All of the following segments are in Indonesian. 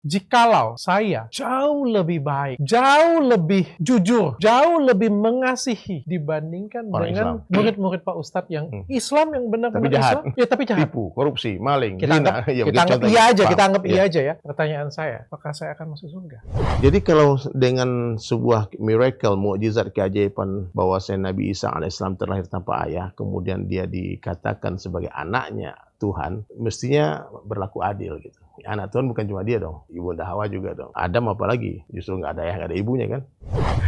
jikalau saya jauh lebih baik, jauh lebih jujur, jauh lebih mengasihi dibandingkan Orang dengan Islam. murid-murid Pak Ustadz yang Islam, yang Tapi benar-benar jahat. Islam, ya tapi jahat. Tipu, korupsi, maling, Kita zina. anggap, Ya, kita anggap contohnya. iya aja, Paham? kita anggap iya Ya. aja ya. Pertanyaan saya, apakah saya akan masuk surga? Jadi kalau dengan sebuah miracle, mukjizat, keajaiban bahwa Nabi Isa alaihissalam terlahir tanpa ayah, kemudian dia dikatakan sebagai anaknya Tuhan, mestinya berlaku adil gitu. Anak Tuhan bukan cuma dia dong, Ibunda Hawa juga dong. Adam apalagi, justru nggak ada ayah, nggak ada ibunya kan.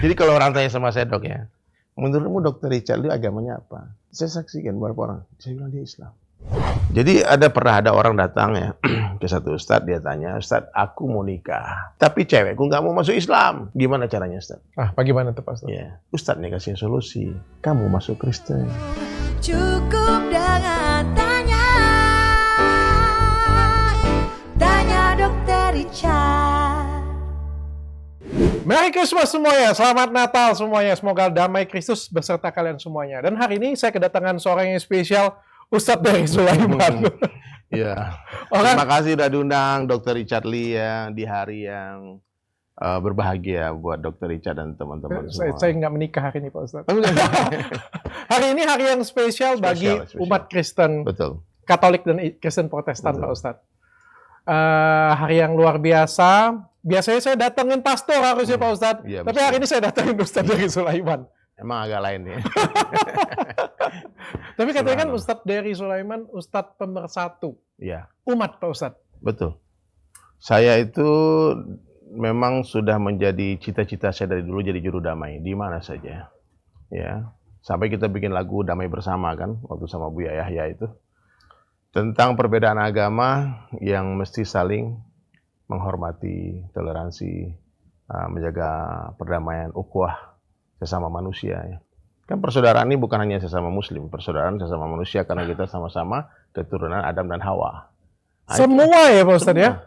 Jadi kalau orang tanya sama saya, Dok ya, menurutmu Dr. Richard itu agamanya apa? Saya saksikan beberapa orang, saya bilang dia Islam. Jadi pernah ada orang datang ya ke satu ustadz, dia tanya, Ustadz, aku mau nikah, tapi cewekku nggak mau masuk Islam. Gimana caranya, Ustadz? Bagaimana tuh Pak Ustadz? Ya, Ustadz nih kasih solusi, kamu masuk Kristen. Cukup dengan tanya Dr. Richard. Merry Christmas semuanya, selamat Natal semuanya, semoga damai Kristus beserta kalian semuanya. Dan hari ini saya kedatangan seorang yang spesial, Ustadz dari Sulaiman. Ya, terima kasih udah diundang Dr. Richard Lee ya di hari yang berbahagia buat Dr. Richard dan teman-teman semua. Saya nggak menikah hari ini Pak Ustadz. Hari ini hari yang spesial bagi umat Kristen, betul, Katolik dan Kristen Protestan, betul, Pak Ustadz. Hari yang luar biasa. Biasanya saya datangin pastor harusnya Pak Ustadz, ya, tapi hari ini saya datangin Ustadz dari Sulaiman. Emang agak lain ya. Tapi katanya kan Ustadz dari Sulaiman, Ustadz pemersatu. Iya. Umat Pak Ustadz. Betul. Saya itu memang sudah menjadi cita-cita saya dari dulu jadi juru damai di mana saja. Ya. Sampai kita bikin lagu Damai Bersama kan waktu sama Buya Yahya itu. Tentang perbedaan agama yang mesti saling menghormati, toleransi, menjaga perdamaian, ukhuwah sesama manusia ya. Kan persaudaraan ini bukan hanya sesama muslim, persaudaraan sesama manusia karena kita sama-sama keturunan Adam dan Hawa. Semua ya Pak Ustadz ya?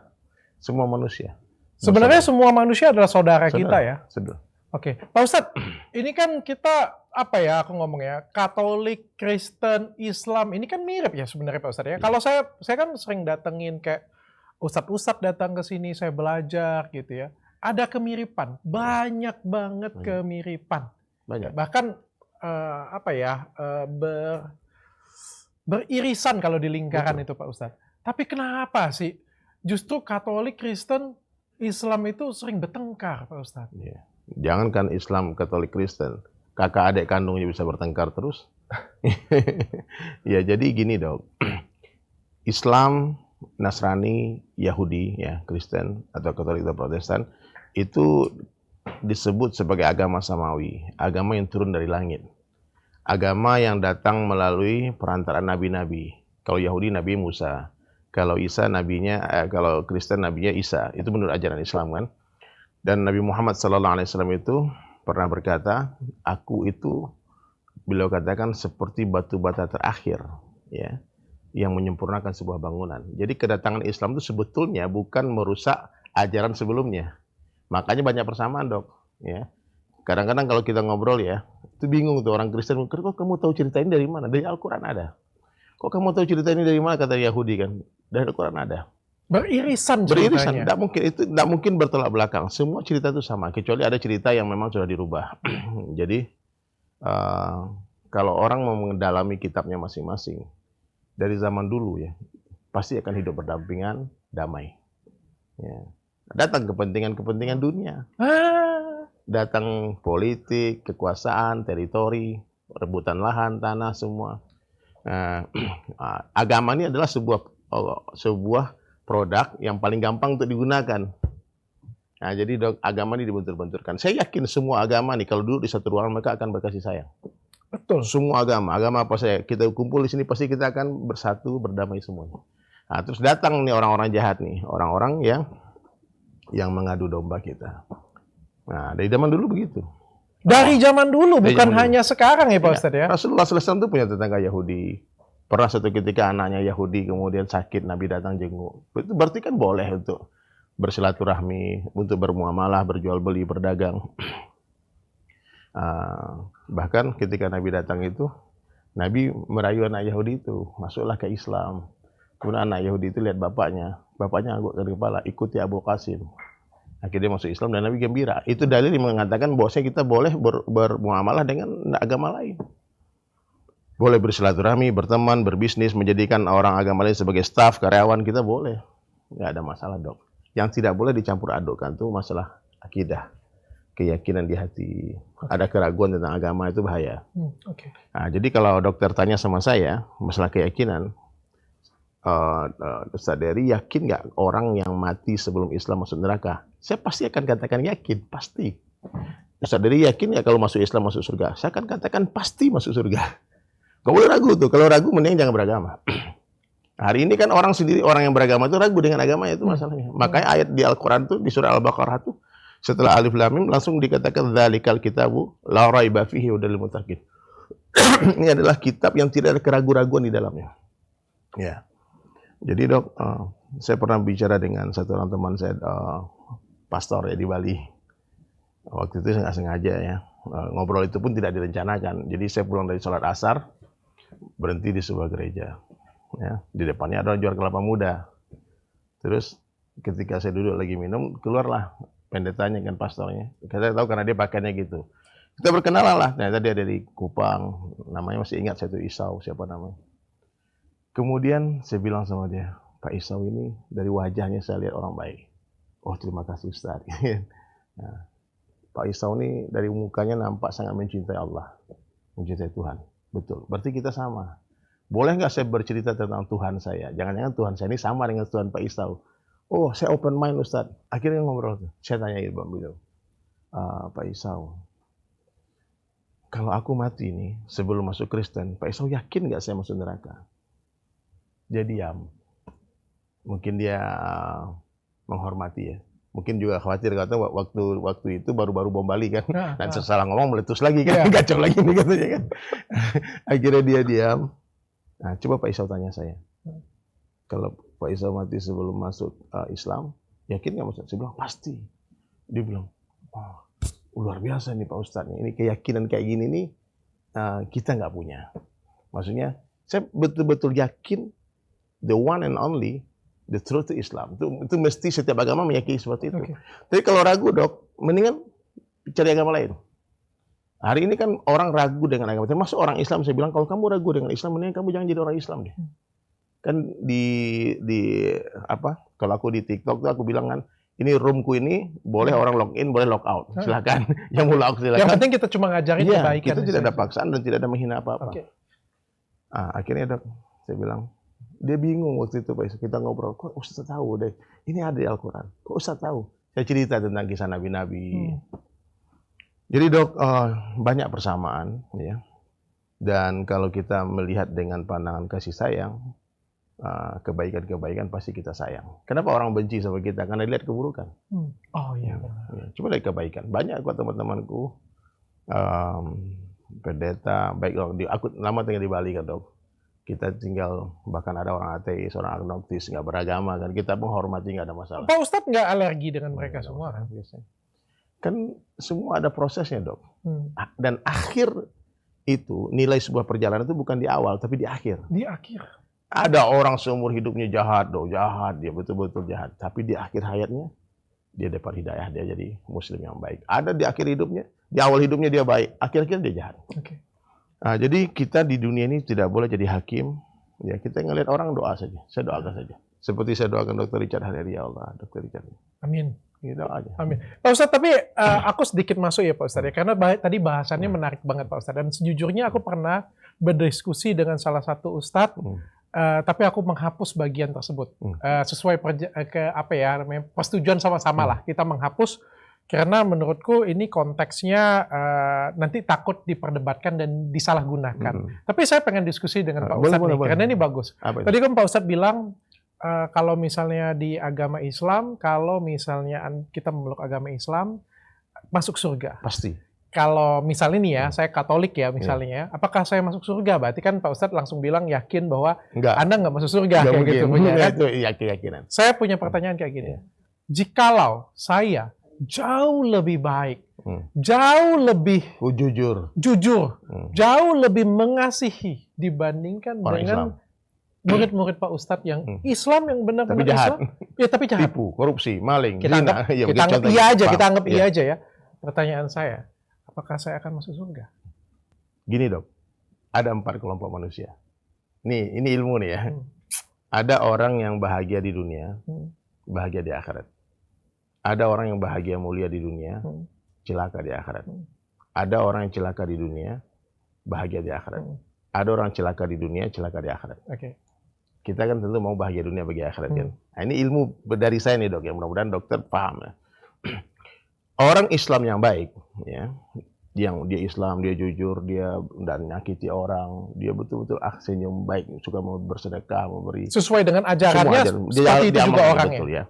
Semua manusia. Sebenarnya semua manusia adalah saudara kita ya? Sudah. Oke, Pak Ustadz, ini kan kita, aku ngomong ya, Katolik, Kristen, Islam, ini kan mirip ya sebenarnya Pak Ustadz ya? Kalau saya kan sering datengin kayak Ustadz datang ke sini, saya belajar gitu ya. Ada kemiripan, banyak banget kemiripan. Banyak. Bahkan beririsan kalau di lingkaran itu Pak Ustadz. Tapi kenapa sih justru Katolik, Kristen, Islam itu sering bertengkar Pak Ustadz? Yeah. Jangankan Islam, Katolik, Kristen, kakak adik kandungnya bisa bertengkar terus. Ya jadi gini Dok, Islam, Nasrani, Yahudi, ya Kristen atau Katolik atau Protestan itu disebut sebagai agama samawi, agama yang turun dari langit, agama yang datang melalui perantaraan nabi-nabi. Kalau Yahudi Nabi Musa, kalau kalau Kristen nabinya Isa. Itu menurut ajaran Islam kan. Dan Nabi Muhammad SAW itu pernah berkata, aku itu beliau katakan seperti batu bata terakhir, ya, yang menyempurnakan sebuah bangunan. Jadi kedatangan Islam itu sebetulnya bukan merusak ajaran sebelumnya. Makanya banyak persamaan Dok. Ya. Kadang-kadang kalau kita ngobrol ya, itu bingung tuh orang Kristen. Kok kamu tahu cerita ini dari mana? Dari Al-Quran ada. Kok kamu tahu cerita ini dari mana? Kata Yahudi kan. Dari Al-Quran ada. Beririsan ceritanya. Tidak mungkin bertolak belakang. Semua cerita itu sama, kecuali ada cerita yang memang sudah dirubah. Jadi kalau orang mau mendalami kitabnya masing-masing dari zaman dulu ya, pasti akan hidup berdampingan, damai. Ya. Datang kepentingan dunia, datang politik, kekuasaan, teritori, rebutan lahan, tanah, semua. Agama ini adalah sebuah produk yang paling gampang untuk digunakan. Nah, jadi Dok, agama ini dibentur-benturkan. Saya yakin semua agama nih kalau duduk di satu ruangan mereka akan berkasih sayang. Betul. Semua agama apa saya kita kumpul di sini pasti kita akan bersatu, berdamai semuanya. Nah, terus datang nih orang-orang jahat nih, orang-orang yang mengadu domba kita. Nah, dari zaman dulu begitu. Dari zaman dulu, bukan hanya sekarang ya Pak Ustadz ya? Rasulullah SAW itu punya tetangga Yahudi. Pernah suatu ketika anaknya Yahudi kemudian sakit, Nabi datang jenguk. Itu berarti kan boleh untuk bersilaturahmi, untuk bermuamalah, berjual beli, berdagang. Bahkan ketika Nabi datang itu, Nabi merayu anak Yahudi itu, masuklah ke Islam. Kemudian anak Yahudi itu lihat bapaknya, bapaknya anggota kepala, ikuti Abu Qasim. Akhirnya masuk Islam dan Nabi gembira. Itu dalil yang mengatakan bahwasanya kita boleh bermuamalah dengan agama lain. Boleh bersilaturahmi, berteman, berbisnis, menjadikan orang agama lain sebagai staf, karyawan, kita boleh. Nggak ada masalah, Dok. Yang tidak boleh dicampur adukkan itu masalah akidah, keyakinan di hati. Ada keraguan tentang agama, itu bahaya. Nah, jadi kalau dokter tanya sama saya masalah keyakinan, Ustaz Dery, yakin nggak orang yang mati sebelum Islam masuk neraka? Saya pasti akan katakan yakin, pasti. Ustaz Dery, yakin nggak kalau masuk Islam masuk surga? Saya akan katakan pasti masuk surga. Gak boleh ragu tuh. Kalau ragu mending jangan beragama. Hari ini kan orang sendiri, orang yang beragama itu ragu dengan agamanya, itu masalahnya. Makanya ayat di Al-Quran tuh, di surah Al-Baqarah tuh, setelah Alif Lam Mim langsung dikatakan dzalikal kitabu la raiba fihi hudal lil muttaqin. Ini adalah kitab yang tidak ada keraguan-raguan di dalamnya. Ya. Jadi Dok, saya pernah bicara dengan satu orang teman saya, pastor ya di Bali. Waktu itu saya nggak sengaja ya. Ngobrol itu pun tidak direncanakan. Jadi saya pulang dari sholat asar, berhenti di sebuah gereja. Ya, di depannya ada orang jual kelapa muda. Terus ketika saya duduk lagi minum, keluarlah pendetanya kan, pastornya. Kita tahu karena dia pakaiannya gitu. Kita berkenalan lah. Ternyata dia dari Kupang. Namanya masih ingat, saya itu Isau, siapa namanya. Kemudian saya bilang sama dia, Pak Isau ini dari wajahnya saya lihat orang baik. Oh, terima kasih Ustaz. Nah, Pak Isau ini dari mukanya nampak sangat mencintai Allah, mencintai Tuhan. Betul. Berarti kita sama. Boleh nggak saya bercerita tentang Tuhan saya? Jangan-jangan Tuhan saya ini sama dengan Tuhan Pak Isau. Oh, saya open mind Ustaz. Akhirnya ngobrol. Saya tanya Bang Bido, Pak Isau, kalau aku mati nih sebelum masuk Kristen, Pak Isau yakin nggak saya masuk neraka? Dia diam. Mungkin dia menghormati ya. Mungkin juga khawatir katanya waktu itu baru-baru bom Bali kan. Dan salah ngomong meletus lagi kan. Kacau lagi nih katanya kan. Akhirnya dia diam. Nah, coba Pak Isau tanya saya. Kalau Pak Isau mati sebelum masuk Islam, yakin nggak masuk? Saya bilang pasti. Dia bilang, oh, luar biasa nih Pak Ustadz. Ini keyakinan kayak gini nih kita nggak punya. Maksudnya saya betul-betul yakin the one and only, the truth to Islam. Itu mesti setiap agama meyakini seperti itu. Tapi kalau ragu Dok, mendingan cari agama lain. Hari ini kan orang ragu dengan agama. Termasuk orang Islam, saya bilang kalau kamu ragu dengan Islam, mendingan kamu jangan jadi orang Islam deh. Kan kalau aku di TikTok tuh aku bilang kan, ini roomku ini boleh orang login, boleh log out. Silakan. Yang mau log silakan. Yang penting kita cuma ngajarin kebaikan. Kita tidak ada paksaan dan tidak ada menghina apa-apa. Akhirnya Dok, saya bilang, dia bingung waktu itu Pak. Kita ngobrol, kok Ustaz tahu deh, ini ada di Al-Quran. Kok Ustaz tahu? Saya cerita tentang kisah Nabi-Nabi. Jadi Dok, banyak persamaan ya. Dan kalau kita melihat dengan pandangan kasih sayang, kebaikan-kebaikan pasti kita sayang. Kenapa orang benci sama kita? Karena dilihat keburukan. Oh iya. Coba lihat kebaikan. Banyak kok teman-temanku pendeta, baik aku lama tinggal di Bali kan Dok. Kita tinggal, bahkan ada orang ateis, orang agnostis, nggak beragama kan. Kita menghormati, nggak ada masalah. Pak Ustadz nggak alergi dengan mereka semua kan? Kan semua ada prosesnya Dok. Dan akhir itu, nilai sebuah perjalanan itu bukan di awal, tapi di akhir. Di akhir. Ada orang seumur hidupnya jahat Dok, jahat, dia betul-betul jahat. Tapi di akhir hayatnya, dia dapat hidayah, dia jadi muslim yang baik. Ada di akhir hidupnya, di awal hidupnya dia baik, akhir-akhir dia jahat. Nah, jadi kita di dunia ini tidak boleh jadi hakim. Ya, kita ngelihat orang doa saja. Saya doakan saja. Seperti saya doakan Dr. Richard hari ini, ya Allah, Dr. Richard. Amin. Gitu aja. Amin. Pak Ustadz, tapi aku sedikit masuk ya Pak Ustadz ya, karena tadi bahasannya menarik banget Pak Ustadz. Dan sejujurnya aku pernah berdiskusi dengan salah satu Ustadz, tapi aku menghapus bagian tersebut. Sesuai persetujuan sama-sama lah. Kita menghapus. Karena menurutku ini konteksnya nanti takut diperdebatkan dan disalahgunakan. Tapi saya pengen diskusi dengan Pak Ustadz nih, karena ini bagus. Tadi kan Pak Ustadz bilang, kalau misalnya di agama Islam, kalau misalnya kita memeluk agama Islam, masuk surga. Pasti. Kalau misalnya nih ya, saya Katolik ya misalnya, apakah saya masuk surga? Berarti kan Pak Ustadz langsung bilang yakin bahwa Anda nggak masuk surga. Nggak kayak mungkin. gitu. Punya, kan? Itu keyakinan. Saya punya pertanyaan kayak gini. Jikalau saya jauh lebih baik, jauh lebih jujur, jauh lebih mengasihi dibandingkan orang dengan Islam. murid-murid Pak Ustadz yang Islam yang benar-benar Tapi jahat. Islam, ya tapi jahat. Tipu, korupsi, maling, Kita anggap, zina. Ya, kita begitu anggap contohnya. iya aja, kita Paham? anggap iya Ya. aja ya. Pertanyaan saya, apakah saya akan masuk surga? Gini dok, ada 4 kelompok manusia. Nih, ini ilmu nih ya. Ada orang yang bahagia di dunia, bahagia di akhirat. Ada orang yang bahagia mulia di dunia, celaka di akhirat. Ada orang yang celaka di dunia, bahagia di akhirat. Ada orang celaka di dunia, celaka di akhirat. Oke. Kita kan tentu mau bahagia dunia bagi akhirat kan. Nah, ini ilmu dari saya nih dok, ya mudah-mudahan dokter paham ya. Orang Islam yang baik, ya, yang dia Islam, dia jujur, dia tidak menyakiti orang, dia betul-betul senyum baik, suka mau bersedekah, memberi. Sesuai dengan ajarannya, Semua ajaran. seperti itu juga diamalkan, orangnya. betul, ya.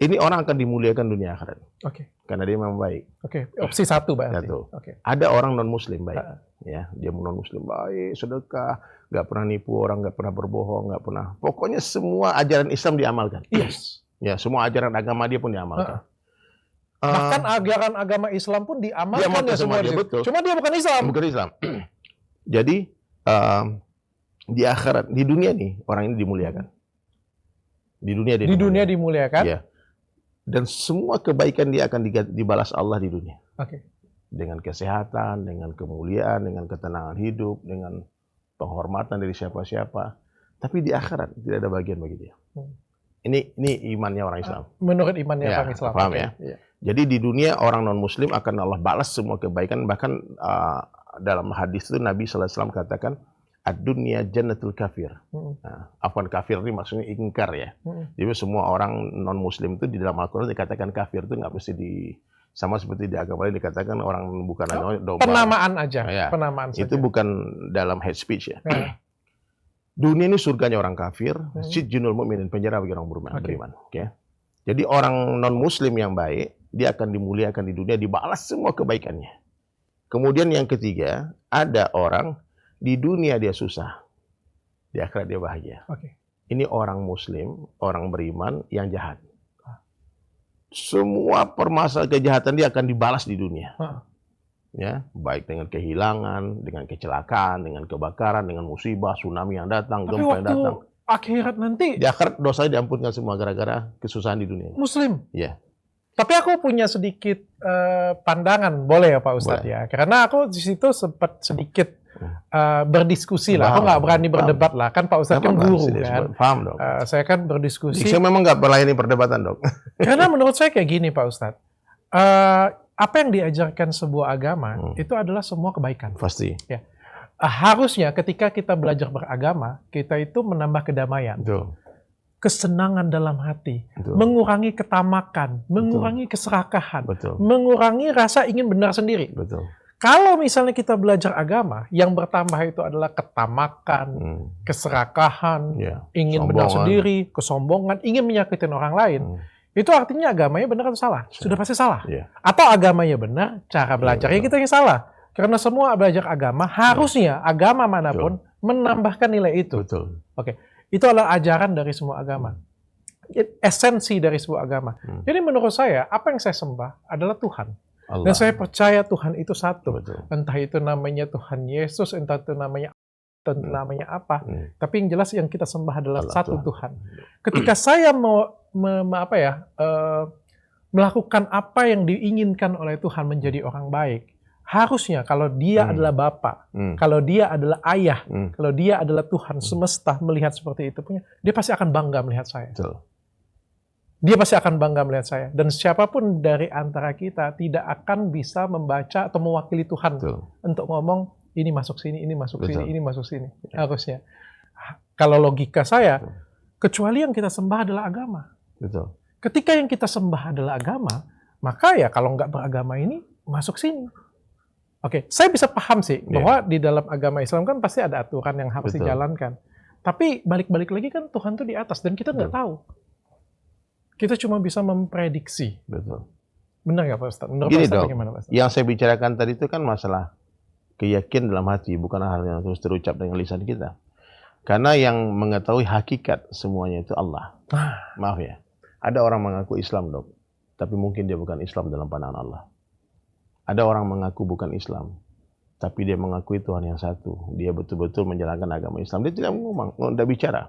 Ini orang akan dimuliakan dunia akhirat Oke, karena dia memang baik. oke. Opsi 1 berarti. Satu. Oke. Ada orang non Muslim baik, ya, dia non Muslim baik, sedekah, nggak pernah nipu orang, nggak pernah berbohong, nggak pernah. Pokoknya semua ajaran Islam diamalkan. Yes. Ya, semua ajaran agama dia pun diamalkan. Bahkan ajaran agama Islam pun diamalkan Diamalkan ya semua semua di dia, situ. betul. Cuma dia bukan Islam. Bukan Islam. Jadi di akhirat, di dunia nih orang ini dimuliakan. Di dunia dia Di dunia dimuliakan. Ya. Dan semua kebaikan dia akan dibalas Allah di dunia. Oke. Dengan kesehatan, dengan kemuliaan, dengan ketenangan hidup, dengan penghormatan dari siapa-siapa. Tapi di akhirat tidak ada bagian bagi dia. Ini imannya orang Islam. Menurut imannya Ya, orang Islam. paham Oke. ya? Iya. Jadi di dunia orang non-Muslim akan Allah balas semua kebaikan. Bahkan dalam hadis itu Nabi SAW katakan, ad-dunya jannatul kafir. Nah, afwan, kafir ini maksudnya ingkar ya. Jadi semua orang non-Muslim itu di dalam Al-Quran dikatakan kafir itu nggak mesti sama seperti di agama lain dikatakan orang bukan domba. Penamaan aja. Ya, Penamaan saja. itu bukan dalam hate speech ya. Ya. Dunia ini surganya orang kafir, sijnul mu'minin, penjara bagi orang beriman. Oke. Jadi orang non-Muslim yang baik, dia akan dimuliakan di dunia, dibalas semua kebaikannya. Kemudian yang ketiga, ada orang di dunia dia susah, di akhirat dia bahagia. Oke. Ini orang Muslim, orang beriman yang jahat. Semua permasalahan kejahatan dia akan dibalas di dunia. Ya, baik dengan kehilangan, dengan kecelakaan, dengan kebakaran, dengan musibah, tsunami yang datang, Tapi gempa yang waktu datang. akhirat nanti Di akhirat dosanya diampunkan semua gara-gara kesusahan di dunia. Muslim. Ya. Tapi aku punya sedikit pandangan, boleh ya Pak Ustadz ya? Karena aku di situ sempat sedikit berdiskusi lah. Aku nggak berani berdebat lah. Kan Pak Ustadz kan guru kan. Paham dong. Saya kan berdiskusi. Saya memang nggak melayani perdebatan dok. Karena menurut saya kayak gini Pak Ustadz. Apa yang diajarkan sebuah agama itu adalah semua kebaikan. Pasti. Ya. Harusnya ketika kita belajar beragama, kita itu menambah kedamaian. Betul. Kesenangan dalam hati, Betul. mengurangi ketamakan, mengurangi keserakahan, Betul. mengurangi rasa ingin benar sendiri. Betul. Kalau misalnya kita belajar agama, yang bertambah itu adalah ketamakan, keserakahan, Ya. ingin benar Sombongan. sendiri, kesombongan, ingin menyakitin orang lain, itu artinya agamanya benar atau salah? Sudah pasti salah. Ya. Atau agamanya benar, cara belajarnya kita yang salah. Karena semua belajar agama, harusnya agama manapun menambahkan nilai itu. Betul. Oke. Itu adalah ajaran dari semua agama. Esensi dari sebuah agama. Jadi menurut saya, apa yang saya sembah adalah Tuhan. Allah. Dan saya percaya Tuhan itu satu. Betul. Entah itu namanya Tuhan Yesus, entah itu namanya apa. Tapi yang jelas yang kita sembah adalah Allah, satu Tuhan. Ketika saya mau melakukan apa yang diinginkan oleh Tuhan menjadi orang baik, harusnya kalau dia adalah Bapa, kalau dia adalah Ayah, kalau dia adalah Tuhan semesta melihat seperti itu punya, dia pasti akan bangga melihat saya. Betul. Dia pasti akan bangga melihat saya. Dan siapapun dari antara kita tidak akan bisa membaca atau mewakili Tuhan Betul. untuk ngomong ini masuk sini, ini masuk Betul. sini, ini masuk sini. Harusnya. Kalau logika saya, kecuali yang kita sembah adalah agama. Betul. Ketika yang kita sembah adalah agama, maka ya kalau nggak beragama ini masuk sini. Oke, saya bisa paham sih bahwa di dalam agama Islam kan pasti ada aturan yang harus Betul. dijalankan. Tapi balik-balik lagi kan Tuhan tuh di atas dan kita nggak tahu. Kita cuma bisa memprediksi. Betul. Benar nggak Pak Ustadz? Menurut Gini Pak Ustadz dok, bagaimana Pak Ustadz? yang saya bicarakan tadi itu kan masalah keyakinan dalam hati, bukan hal yang terus terucap dengan lisan kita. Karena yang mengetahui hakikat semuanya itu Allah. Maaf ya, ada orang mengaku Islam dok, tapi mungkin dia bukan Islam dalam pandangan Allah. Ada orang mengaku bukan Islam, tapi dia mengakui Tuhan yang satu. Dia betul-betul menjalankan agama Islam. Dia tidak ngomong, tidak bicara.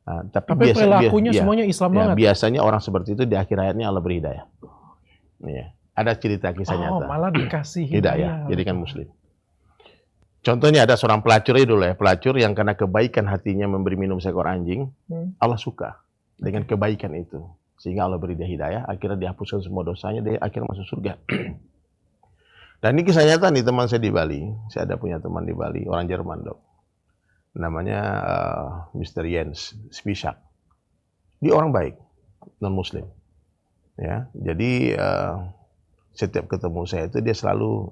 Tapi perilakunya semuanya Islam banget. Biasanya orang seperti itu di akhir hayatnya Allah beri hidayah. Ya. Ada cerita kisah nyata. Malah dikasih hidayah. Jadikan Muslim. Contohnya ada seorang pelacur dulu ya, pelacur yang karena kebaikan hatinya memberi minum seekor anjing, Allah suka dengan kebaikan itu. Sehingga Allah beri dia hidayah, akhirnya dihapuskan semua dosanya, dia akhirnya masuk surga. Dan ini kisah nyata nih teman saya di Bali. Saya ada punya teman di Bali, orang Jerman dok. Namanya Mr. Jens Spisak. Dia orang baik, non-Muslim. Ya, jadi setiap ketemu saya itu dia selalu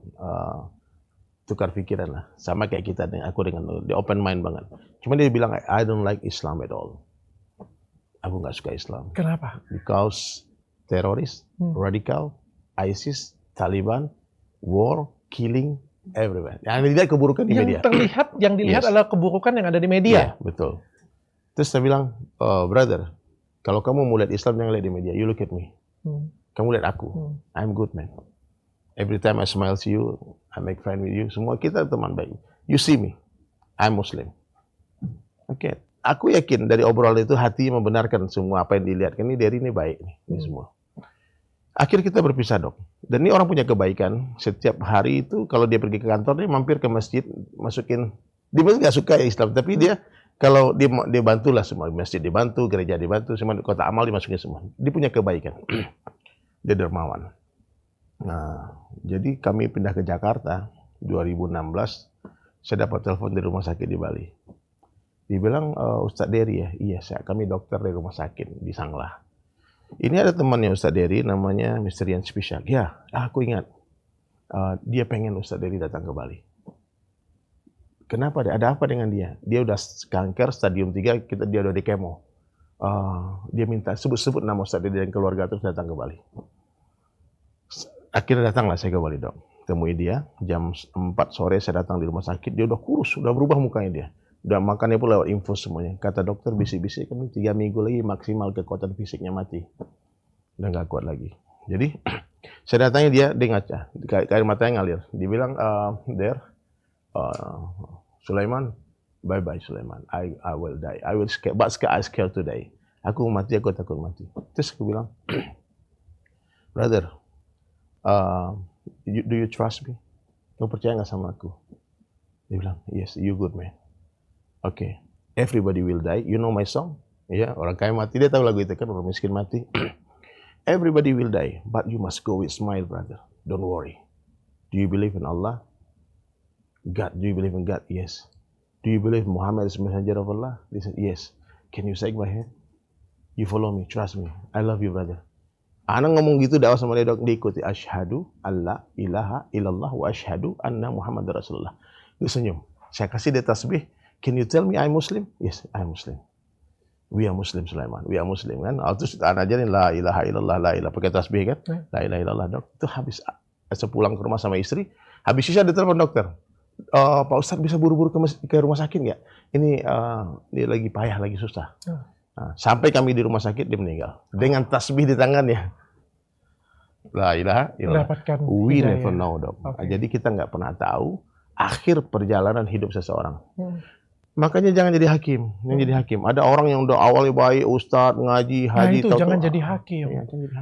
tukar pikiran lah, sama kayak kita dengan aku dengan dia open mind banget. Cuma dia bilang I don't like Islam at all. Aku nggak suka Islam. Kenapa? Because teroris, radikal, ISIS, Taliban, war, killing everywhere. Yang dilihat keburukan di media. Yang dilihat adalah keburukan yang ada di media. Yeah, betul. Terus saya bilang, brother, kalau kamu mau lihat Islam jangan lihat di media. You look at me. Kamu lihat aku. I'm good man. Every time I smile to you, I make friend with you. Semua kita teman baik. You see me, I'm Muslim. Oke. Aku yakin dari obrolan itu hati membenarkan semua apa yang dilihat. Ini dari ini baik nih, ini semua. Akhirnya kita berpisah dok. Dan ini orang punya kebaikan. Setiap hari itu kalau dia pergi ke kantor dia mampir ke masjid, masukin. Dia nggak suka Islam, tapi dia kalau dia bantulah semua, masjid dibantu, gereja dibantu, semua kota amal dimasukin semua. Dia punya kebaikan. Dia dermawan. Nah, jadi kami pindah ke Jakarta 2016. Saya dapat telepon dari rumah sakit di Bali. Dibilang Ustadz Dery ya, iya kami dokter dari rumah sakit di Sanglah. Ini ada temannya Ustadz Dery namanya Mr. Jens Spisak. Ya, aku ingat. Dia pengen Ustadz Dery datang ke Bali. Kenapa? Ada apa dengan dia? Dia udah kanker stadium 3, dia udah di kemo. Dia minta sebut nama Ustadz Dery dan keluarga terus datang ke Bali. Akhirnya datanglah saya ke Bali dok. Temui dia jam 4 sore saya datang di rumah sakit. Dia udah kurus, udah berubah mukanya dia. Udah makannya pun lewat infus semuanya. Kata dokter bisik-bisik kan 3 minggu lagi maksimal kekuatan fisiknya mati. Udah nggak kuat lagi. Jadi saya datangnya dia ngaca, air matanya ngalir. Dia bilang, Sulaiman, bye Sulaiman. I will die. I will scare, but I scared today. Aku mati, aku takut mati. Terus aku bilang, brother, do you trust me? Kamu percaya nggak sama aku? Dia bilang, yes, you good man. Okay, everybody will die. You know my song? Ya, orang kaya mati. Dia tahu lagu itu kan, orang miskin mati. Everybody will die, but you must go with smile, brother. Don't worry. Do you believe in Allah? God, do you believe in God? Yes. Do you believe Muhammad is messenger of Allah? They said, yes. Can you shake my hand? You follow me, trust me. I love you, brother. Anak ngomong gitu dakwah sama dia dok, diikuti. Asyhadu alla ilaha illallah wa asyhadu anna Muhammad Rasulullah. Dia senyum. Saya kasih dia tasbih. Can you tell me I'm Muslim? Yes, I'm Muslim. We are Muslim, Sulaiman. We are Muslim kan. Terus anak ajarin la ilaha illallah, la ilaha pakai tasbih kan. La ilaha illallah dok. Itu habis sepulang ke rumah sama istri. Habis sisa ada telepon dokter. Pak Ustadz bisa buru-buru ke rumah sakit nggak? Ini dia lagi payah, lagi susah. Nah, sampai kami di rumah sakit dia meninggal dengan tasbih di tangannya. La ilaha illallah. We never know dok. Okay. Jadi kita nggak pernah tahu akhir perjalanan hidup seseorang. Makanya jangan jadi hakim. Ada orang yang udah awalnya baik, ustadz, ngaji, haji. Nah itu jangan jadi hakim.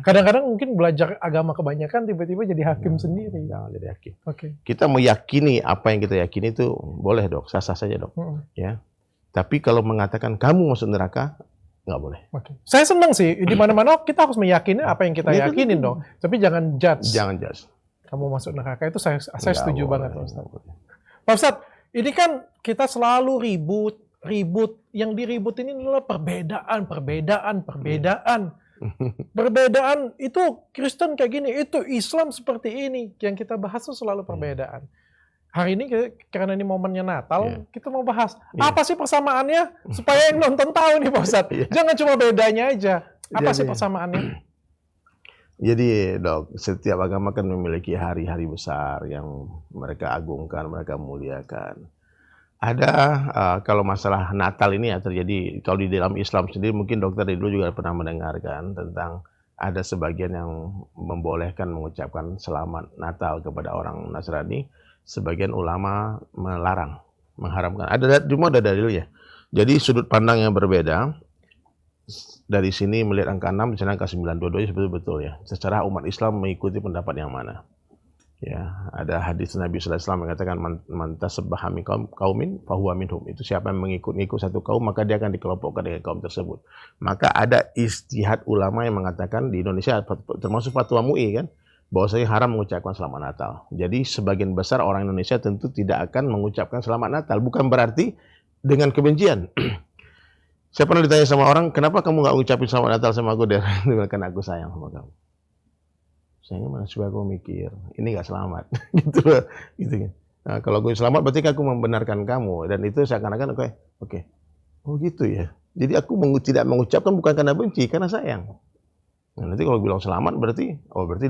Kadang-kadang mungkin belajar agama kebanyakan tiba-tiba jadi hakim sendiri. Jangan jadi hakim. Okay. Kita meyakini apa yang kita yakini itu boleh dok, sah-sah saja dok. Ya. Tapi kalau mengatakan kamu masuk neraka, nggak boleh. Okay. Saya senang sih di mana-mana kita harus meyakini apa yang kita yakinin dong. Tapi jangan judge. Jangan judge. Kamu masuk neraka itu saya setuju banget Pak Ustadz. Pak Ustadz, ini kan kita selalu ribut. Yang diribut ini adalah perbedaan. Perbedaan itu Kristen kayak gini, itu Islam seperti ini. Yang kita bahas itu selalu perbedaan. Hari ini karena ini momennya Natal, kita mau bahas apa sih persamaannya supaya yang nonton tahu nih Pak Ustadz. Jangan cuma bedanya aja. Apa sih persamaannya? Jadi dok, setiap agama kan memiliki hari-hari besar yang mereka agungkan, mereka muliakan. Ada kalau masalah Natal ini ya terjadi, kalau di dalam Islam sendiri mungkin dokter dari dulu juga pernah mendengarkan tentang ada sebagian yang membolehkan mengucapkan selamat Natal kepada orang Nasrani, sebagian ulama melarang, mengharamkan. Cuma ada dalilnya. Jadi sudut pandang yang berbeda. dari sini melihat angka 6, di sana angka 9, dua-duanya betul-betul ya. Secara umat Islam mengikuti pendapat yang mana. Ya, ada hadis Nabi sallallahu alaihi wasallam mengatakan man tasabbaha min qaumin fahuwa minhum. Itu siapa yang mengikut satu kaum maka dia akan dikelompokkan dengan kaum tersebut. Maka ada ijtihad ulama yang mengatakan di Indonesia termasuk fatwa MUI kan bahwasanya haram mengucapkan selamat Natal. Jadi sebagian besar orang Indonesia tentu tidak akan mengucapkan selamat Natal. Bukan berarti dengan kebencian. Saya pernah ditanya sama orang, kenapa kamu nggak ngucapin selamat Natal sama aku? Dia bilang, aku sayang sama kamu. Saya mana coba aku mikir, ini nggak selamat, gitu loh, gitu kan. Nah, kalau gue selamat berarti aku membenarkan kamu, dan itu seakan-akan oke, oh gitu ya. Jadi aku tidak mengucapkan bukan karena benci, karena sayang. Nah, nanti kalau bilang selamat berarti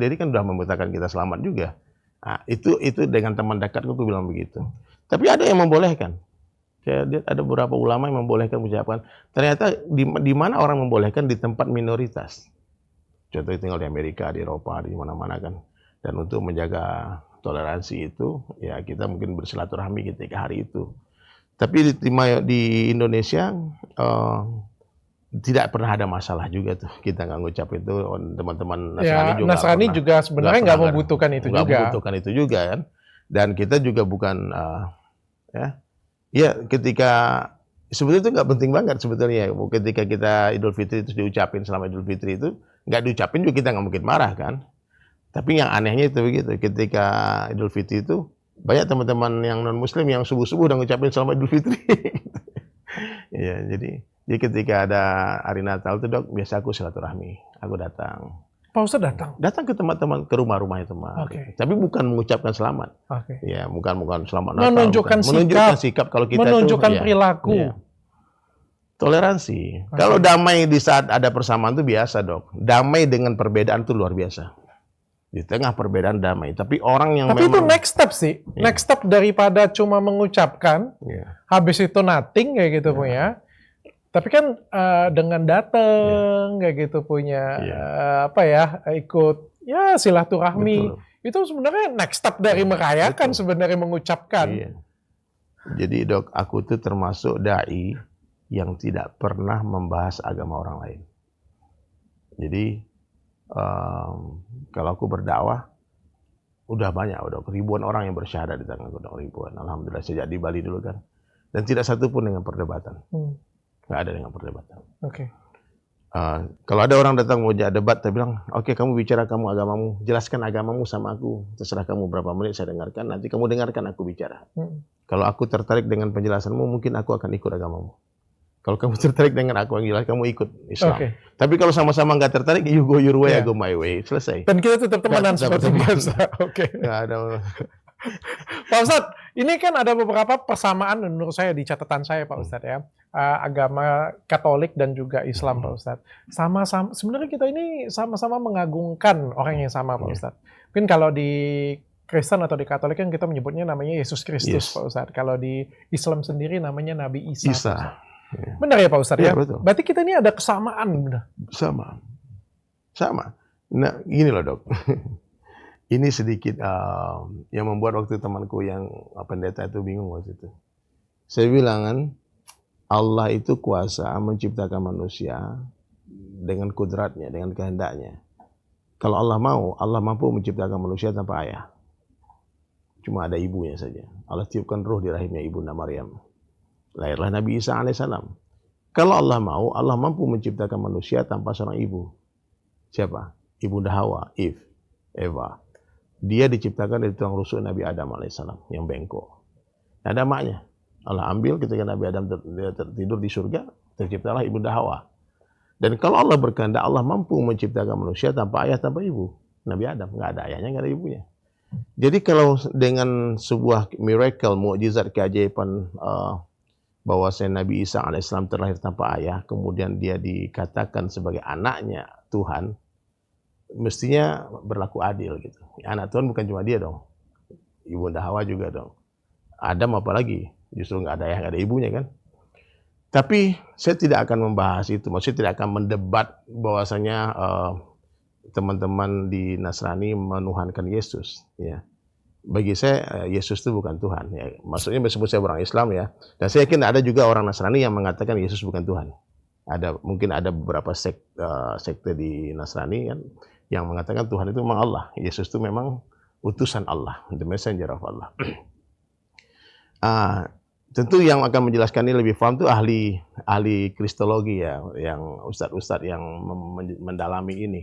Dedi kan udah membutakan kita selamat juga. Nah, itu dengan teman dekatku tuh bilang begitu. Tapi ada yang membolehkan. Saya lihat ada beberapa ulama yang membolehkan mengucapkan. Ternyata di mana orang membolehkan di tempat minoritas. Contohnya tinggal di Amerika, di Eropa, di mana-mana kan. Dan untuk menjaga toleransi itu, ya kita mungkin bersilaturahmi ketika hari itu. Tapi di Indonesia tidak pernah ada masalah juga tuh. Kita nggak ngucap itu, teman-teman Nasrani ya, juga. Nasrani juga sebenarnya nggak membutuhkan itu juga. Nggak membutuhkan itu juga kan. Dan kita juga bukan, ya ketika sebetulnya itu nggak penting banget sebetulnya. Ketika kita Idul Fitri itu diucapin selama Idul Fitri itu, nggak diucapin juga kita nggak mungkin marah kan. Tapi yang anehnya itu begitu. Ketika Idul Fitri itu banyak teman-teman yang non Muslim yang subuh-subuh udah ngucapin selamat Idul Fitri. Ya, jadi ketika ada hari Natal itu Dok, biasa aku silaturahmi, aku datang. Pak Ustadz datang? Datang ke teman-teman, ke rumah-rumahnya teman. Okay. Tapi bukan mengucapkan selamat. Okay. Ya, bukan selamat Natal. Menunjukkan sikap kalau kita menunjukkan itu, perilaku. Ya. Toleransi. Kalau damai di saat ada persamaan itu biasa Dok. Damai dengan perbedaan itu luar biasa. Di tengah perbedaan damai. Tapi orang yang Tapi memang, itu next step sih. Yeah. Next step daripada cuma mengucapkan, habis itu nothing kayak gitu punya. Tapi kan dengan datang kayak gitu punya ikut ya silaturahmi. Betul. Itu sebenarnya next step dari merayakan sebenarnya mengucapkan. Iya. Jadi Dok, aku tuh termasuk dai yang tidak pernah membahas agama orang lain. Jadi kalau aku berdakwah, udah banyak, ribuan orang yang bersyahadat di tanganku, ribuan. Alhamdulillah sejak di Bali dulu kan. Dan tidak satu pun dengan perdebatan. Nggak ada dengan perdebatan. Oke. Kalau ada orang datang mau debat, saya bilang, oke, kamu bicara kamu agamamu, jelaskan agamamu sama aku. Terserah kamu berapa menit saya dengarkan, nanti kamu dengarkan aku bicara. Kalau aku tertarik dengan penjelasanmu, mungkin aku akan ikut agamamu. Kalau kamu tertarik dengan aku yang jelas, kamu ikut Islam. Okay. Tapi kalau sama-sama nggak tertarik, you go your way, I go my way. Selesai. Dan kita tetap temenan seperti biasa. Oke. Nggak ada. Pak Ustadz, ini kan ada beberapa persamaan menurut saya di catatan saya Pak Ustadz ya. Agama Katolik dan juga Islam Pak Ustadz. Sama-sama, sebenarnya kita ini sama-sama mengagungkan orang yang sama Pak Ustadz. Mungkin kalau di Kristen atau di Katolik kan kita menyebutnya namanya Yesus Kristus Pak Ustadz. Kalau di Islam sendiri namanya Nabi Isa. Benar ya Pak Ustadz ya? Betul. Berarti kita ini ada kesamaan benar? Sama. Nah gini loh Dok. Ini sedikit yang membuat waktu temanku yang pendeta itu bingung waktu itu. Saya bilang kan, Allah itu kuasa menciptakan manusia dengan kudratnya, dengan kehendaknya. Kalau Allah mau, Allah mampu menciptakan manusia tanpa ayah. Cuma ada ibunya saja. Allah tiupkan ruh di rahimnya Ibunda Maryam. Lahirlah Nabi Isa alaihissalam. Kalau Allah mau, Allah mampu menciptakan manusia tanpa seorang ibu. Siapa? Ibunda Hawa, Eva. Dia diciptakan dari tulang rusuk Nabi Adam alaihissalam yang bengkok. Ada maknya. Allah ambil ketika Nabi Adam tertidur di surga, terciptalah Ibunda Hawa. Dan kalau Allah berkehendak, Allah mampu menciptakan manusia tanpa ayah, tanpa ibu. Nabi Adam, nggak ada ayahnya, nggak ada ibunya. Jadi kalau dengan sebuah miracle, mukjizat, keajaiban, bahwasanya Nabi Isa alaihissalam terlahir tanpa ayah, kemudian dia dikatakan sebagai anaknya Tuhan, mestinya berlaku adil gitu. Anak Tuhan bukan cuma dia dong, Ibunda Hawa juga dong. Adam apalagi, justru nggak ada ayah, nggak ada ibunya kan. Tapi saya tidak akan membahas itu, maksudnya tidak akan mendebat bahwasanya teman-teman di Nasrani menuhankan Yesus. Ya. Bagi saya Yesus itu bukan Tuhan. Ya. Maksudnya meskipun saya orang Islam ya, dan saya yakin ada juga orang Nasrani yang mengatakan Yesus bukan Tuhan. Mungkin ada beberapa sekte di Nasrani kan yang mengatakan Tuhan itu memang Allah, Yesus itu memang utusan Allah, the messenger of Allah. Tentu yang akan menjelaskan ini lebih paham itu ahli kristologi ya, yang ustadz-ustadz yang mendalami ini.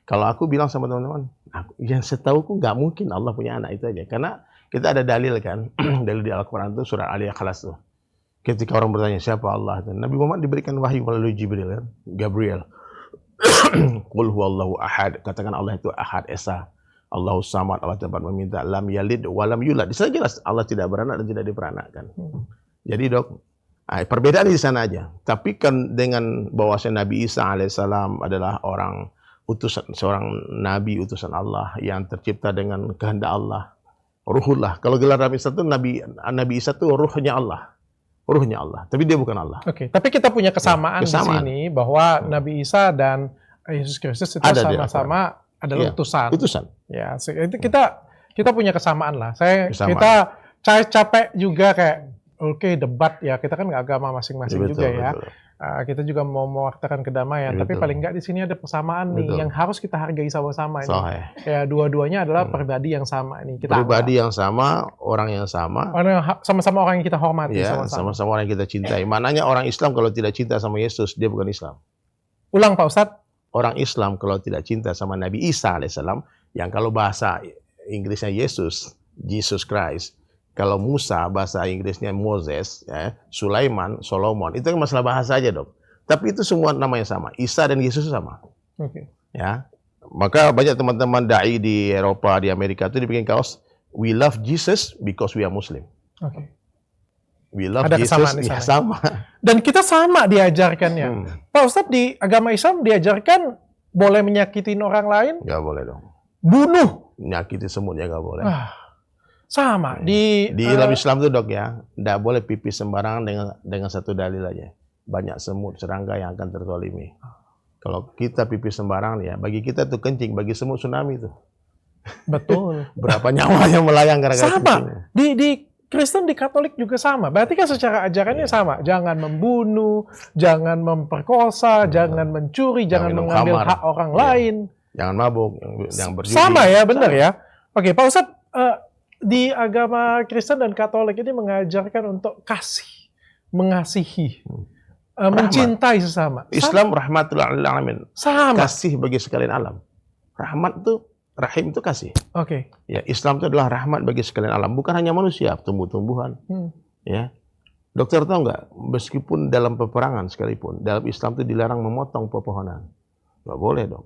Kalau aku bilang sama teman-teman, yang setahuku nggak mungkin Allah punya anak, itu aja. Karena kita ada dalil kan, dalil di Al-Quran itu surat Al-Ikhlas tuh. Ketika orang bertanya siapa Allah, Nabi Muhammad diberikan wahyu melalui Jibril kan, Gabriel. Qul huwallahu ahad, katakan Allah itu ahad esa. Allahu samad, Allah tempat meminta, lam yalid walam yulad. Di sana jelas Allah tidak beranak dan tidak diperanakkan. Jadi dok, perbedaan di sana aja. Tapi kan dengan bahwasanya Nabi Isa alaihissalam adalah seorang nabi utusan Allah yang tercipta dengan kehendak Allah. Ruhullah. Kalau gelar Nabi Isa itu Nabi Isa itu ruhnya Allah. Ruhnya Allah, tapi dia bukan Allah. Oke, tapi kita punya kesamaan di sini bahwa Nabi Isa dan Yesus Kristus itu sama-sama adalah utusan. Utusan. Ya, itu kita punya kesamaan lah. Kita capek juga kayak debat ya, kita kan agama masing-masing juga ya. Kita juga mau mewaktakan kedamaian, tapi paling nggak di sini ada persamaan nih yang harus kita hargai sama-sama ini. Ya, dua-duanya adalah pribadi yang sama ini. Pribadi yang sama, orang yang sama. Sama-sama orang yang kita hormati. Ya, sama-sama orang yang kita cintai. Maknanya orang Islam kalau tidak cinta sama Yesus, dia bukan Islam. Ulang Pak Ustadz. Orang Islam kalau tidak cinta sama Nabi Isa alaihissalam, yang kalau bahasa Inggrisnya Yesus, Jesus Christ. Kalau Musa, bahasa Inggrisnya Moses, ya, Sulaiman, Solomon, itu kan masalah bahasa aja dok. Tapi itu semua namanya sama. Isa dan Yesus sama. Ya, maka banyak teman-teman dai di Eropa, di Amerika itu dibikin kaos, we love Jesus because we are Muslim. We love ada Jesus, ya sama. Dan kita sama diajarkannya. Pak Ustadz, di agama Islam diajarkan boleh menyakitin orang lain? Nggak boleh dong. Bunuh? Nyakiti semutnya nggak boleh. Sama di dalam Islam tuh dok ya, tidak boleh pipis sembarangan dengan satu dalil aja. Banyak semut, serangga yang akan terzalimi. Kalau kita pipis sembarangan ya, bagi kita tuh kencing, bagi semut tsunami tuh. Betul. Berapa nyawa yang melayang gara-gara sama. Di Kristen, di Katolik juga sama. Berarti kan secara ajarannya sama. Jangan membunuh, jangan memperkosa, jangan mencuri, jangan mengambil hak orang lain. Jangan mabuk, yang berjudi. Sama ya, benar ya. Oke, Pak Ustadz, di agama Kristen dan Katolik ini mengajarkan untuk kasih, mengasihi, mencintai sesama. Islam rahmatul alamin. Sama. Kasih bagi sekalian alam. Rahmat itu, rahim itu kasih. Ya, Islam itu adalah rahmat bagi sekalian alam, bukan hanya manusia, tumbuh-tumbuhan. Ya. Dokter tahu nggak, meskipun dalam peperangan sekalipun, dalam Islam itu dilarang memotong pepohonan. Nggak boleh dong.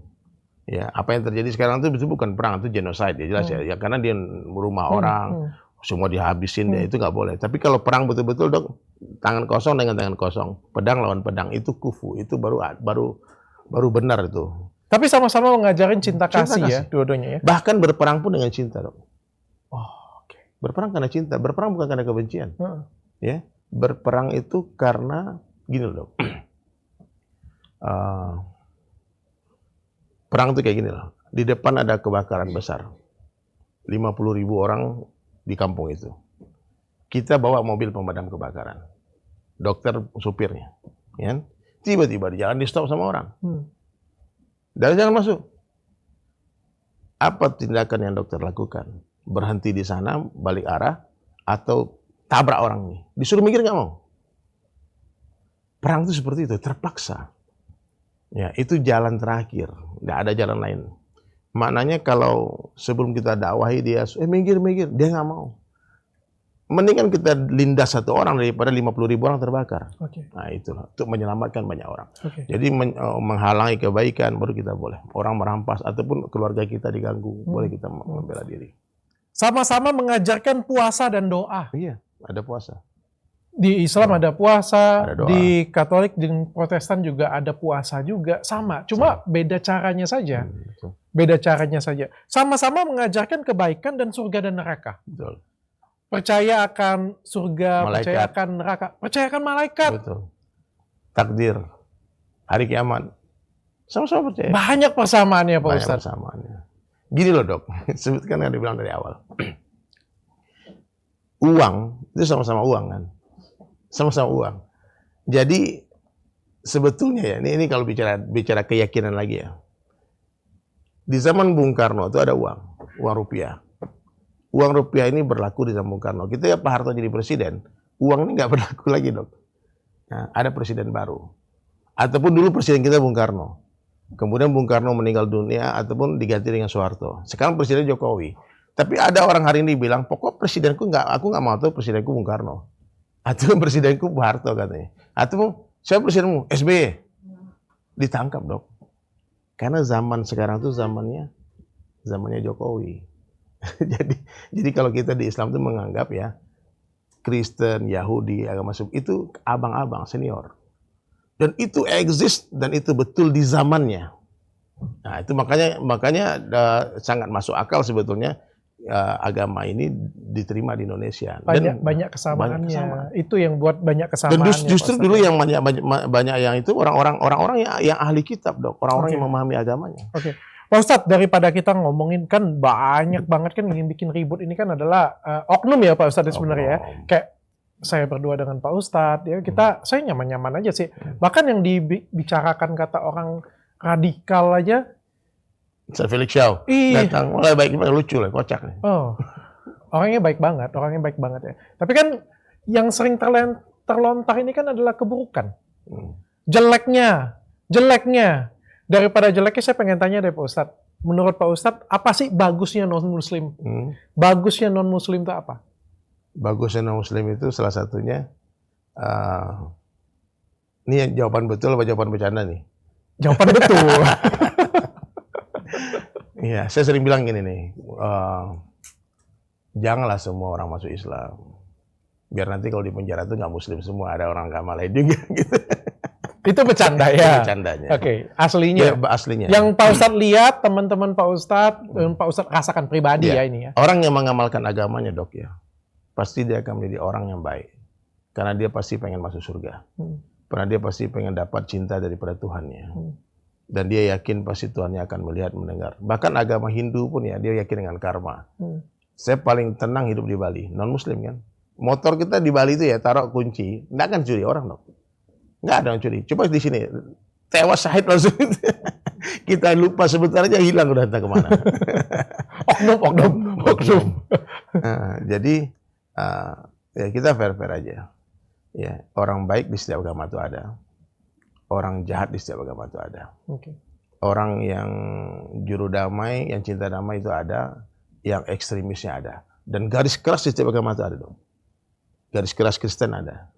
Ya, apa yang terjadi sekarang itu bukan perang, itu genocide ya jelas ya, karena dia rumah orang, semua dihabisin, ya itu nggak boleh. Tapi kalau perang betul-betul dok, tangan kosong dengan tangan kosong, pedang lawan pedang, itu kufu, itu baru benar itu. Tapi sama-sama mengajarin cinta kasih ya, dua-duanya ya. Bahkan berperang pun dengan cinta dok. Berperang karena cinta, berperang bukan karena kebencian. Ya, berperang itu karena gini dok. Perang itu kayak gini loh. Di depan ada kebakaran besar. 50.000 orang di kampung itu. Kita bawa mobil pemadam kebakaran. Dokter supirnya. Ya. Tiba-tiba di jalan di stop sama orang. Dan jangan masuk. Apa tindakan yang dokter lakukan? Berhenti di sana, balik arah, atau tabrak orang ini? Disuruh mikir nggak mau. Perang itu seperti itu, terpaksa. Ya, itu jalan terakhir, nggak ada jalan lain. Maknanya kalau sebelum kita dakwahi dia, minggir, dia nggak mau. Mendingan kita lindas satu orang daripada 50.000 orang terbakar. Nah itulah, untuk menyelamatkan banyak orang. Jadi menghalangi kebaikan baru kita boleh. Orang merampas ataupun keluarga kita diganggu, boleh kita membela diri. Sama-sama mengajarkan puasa dan doa. Iya, ada puasa. Di Islam ada puasa, di Katolik dan Protestan juga ada puasa juga, sama. Cuma beda caranya saja. Beda caranya saja. Sama-sama mengajarkan kebaikan dan surga dan neraka. Betul. Percaya akan surga, malaikat. Percaya akan neraka, percaya akan malaikat. Betul. Takdir, hari kiamat. Sama-sama percaya. Banyak persamaannya Pak Ustadz. Banyak persamaannya. Gini loh dok, sebutkan kan dibilang dari awal. Uang, itu sama-sama uang kan. Sama-sama uang. Jadi sebetulnya ya, ini kalau bicara keyakinan lagi ya. Di zaman Bung Karno itu ada uang rupiah. Uang rupiah ini berlaku di zaman Bung Karno. Kita ya Pak Harto jadi presiden, uang ini nggak berlaku lagi dok. Nah, ada presiden baru. Ataupun dulu presiden kita Bung Karno. Kemudian Bung Karno meninggal dunia ataupun diganti dengan Soeharto. Sekarang presiden Jokowi. Tapi ada orang hari ini bilang, pokok presidenku aku nggak mau tuh presidenku Bung Karno. Atau presidenku Pak Harto katanya. Atau siapa presidenmu? SBY. Ditangkap dok. Karena zaman sekarang tuh zamannya Jokowi. jadi kalau kita di Islam tuh menganggap ya Kristen, Yahudi, agama itu abang-abang senior. Dan itu exist dan itu betul di zamannya. Nah, itu makanya sangat masuk akal sebetulnya agama ini diterima di Indonesia. Banyak kesamaannya. Itu yang buat banyak Dan kesamaannya. justru dulu yang banyak yang itu orang-orang yang ahli kitab, dok. Orang-orang yang memahami agamanya. Oke. Pak Ustadz, daripada kita ngomongin kan banyak banget kan yang bikin ribut ini kan adalah oknum ya Pak Ustadz sebenarnya ya. Kayak saya berdua dengan Pak Ustadz ya saya nyaman-nyaman aja sih. Bahkan yang dibicarakan kata orang radikal aja. Felix Shaw datang mulai baik lucu lah, kocak nih. Oh, orangnya baik banget ya. Tapi kan yang sering terlontar ini kan adalah keburukan. Jeleknya. Daripada jeleknya saya pengen tanya deh Pak Ustadz. Menurut Pak Ustadz, apa sih bagusnya non-muslim? Bagusnya non-muslim itu apa? Bagusnya non-muslim itu salah satunya, ini jawaban betul apa jawaban bercanda nih? Jawaban betul. Iya, saya sering bilang gini nih, janganlah semua orang masuk Islam. Biar nanti kalau di penjara itu nggak muslim semua, ada orang agama lain juga gitu. Itu bercanda ya? Bercandanya. Oke, aslinya? Ya, aslinya. Yang Pak Ustadz lihat, teman-teman Pak Ustadz, Pak Ustadz rasakan pribadi ya ini ya? Orang yang mengamalkan agamanya dok ya, pasti dia akan menjadi orang yang baik. Karena dia pasti pengen masuk surga. Karena dia pasti pengen dapat cinta daripada Tuhannya. Dan dia yakin pasti Tuhannya akan melihat, mendengar. Bahkan agama Hindu pun ya, dia yakin dengan karma. Saya paling tenang hidup di Bali, non-muslim kan. Motor kita di Bali itu ya, taruh kunci, nggak akan curi orang dok. Nggak ada yang curi. Coba di sini, tewas syahid langsung. Kita lupa sebentar aja hilang udah entah kemana. Oknum. Jadi ya kita fair-fair aja. Ya, orang baik di setiap agama itu ada. Orang jahat di setiap agama itu ada. Orang yang juru damai, yang cinta damai itu ada, yang ekstremisnya ada. Dan garis keras di setiap agama itu ada dong. Garis keras Kristen ada.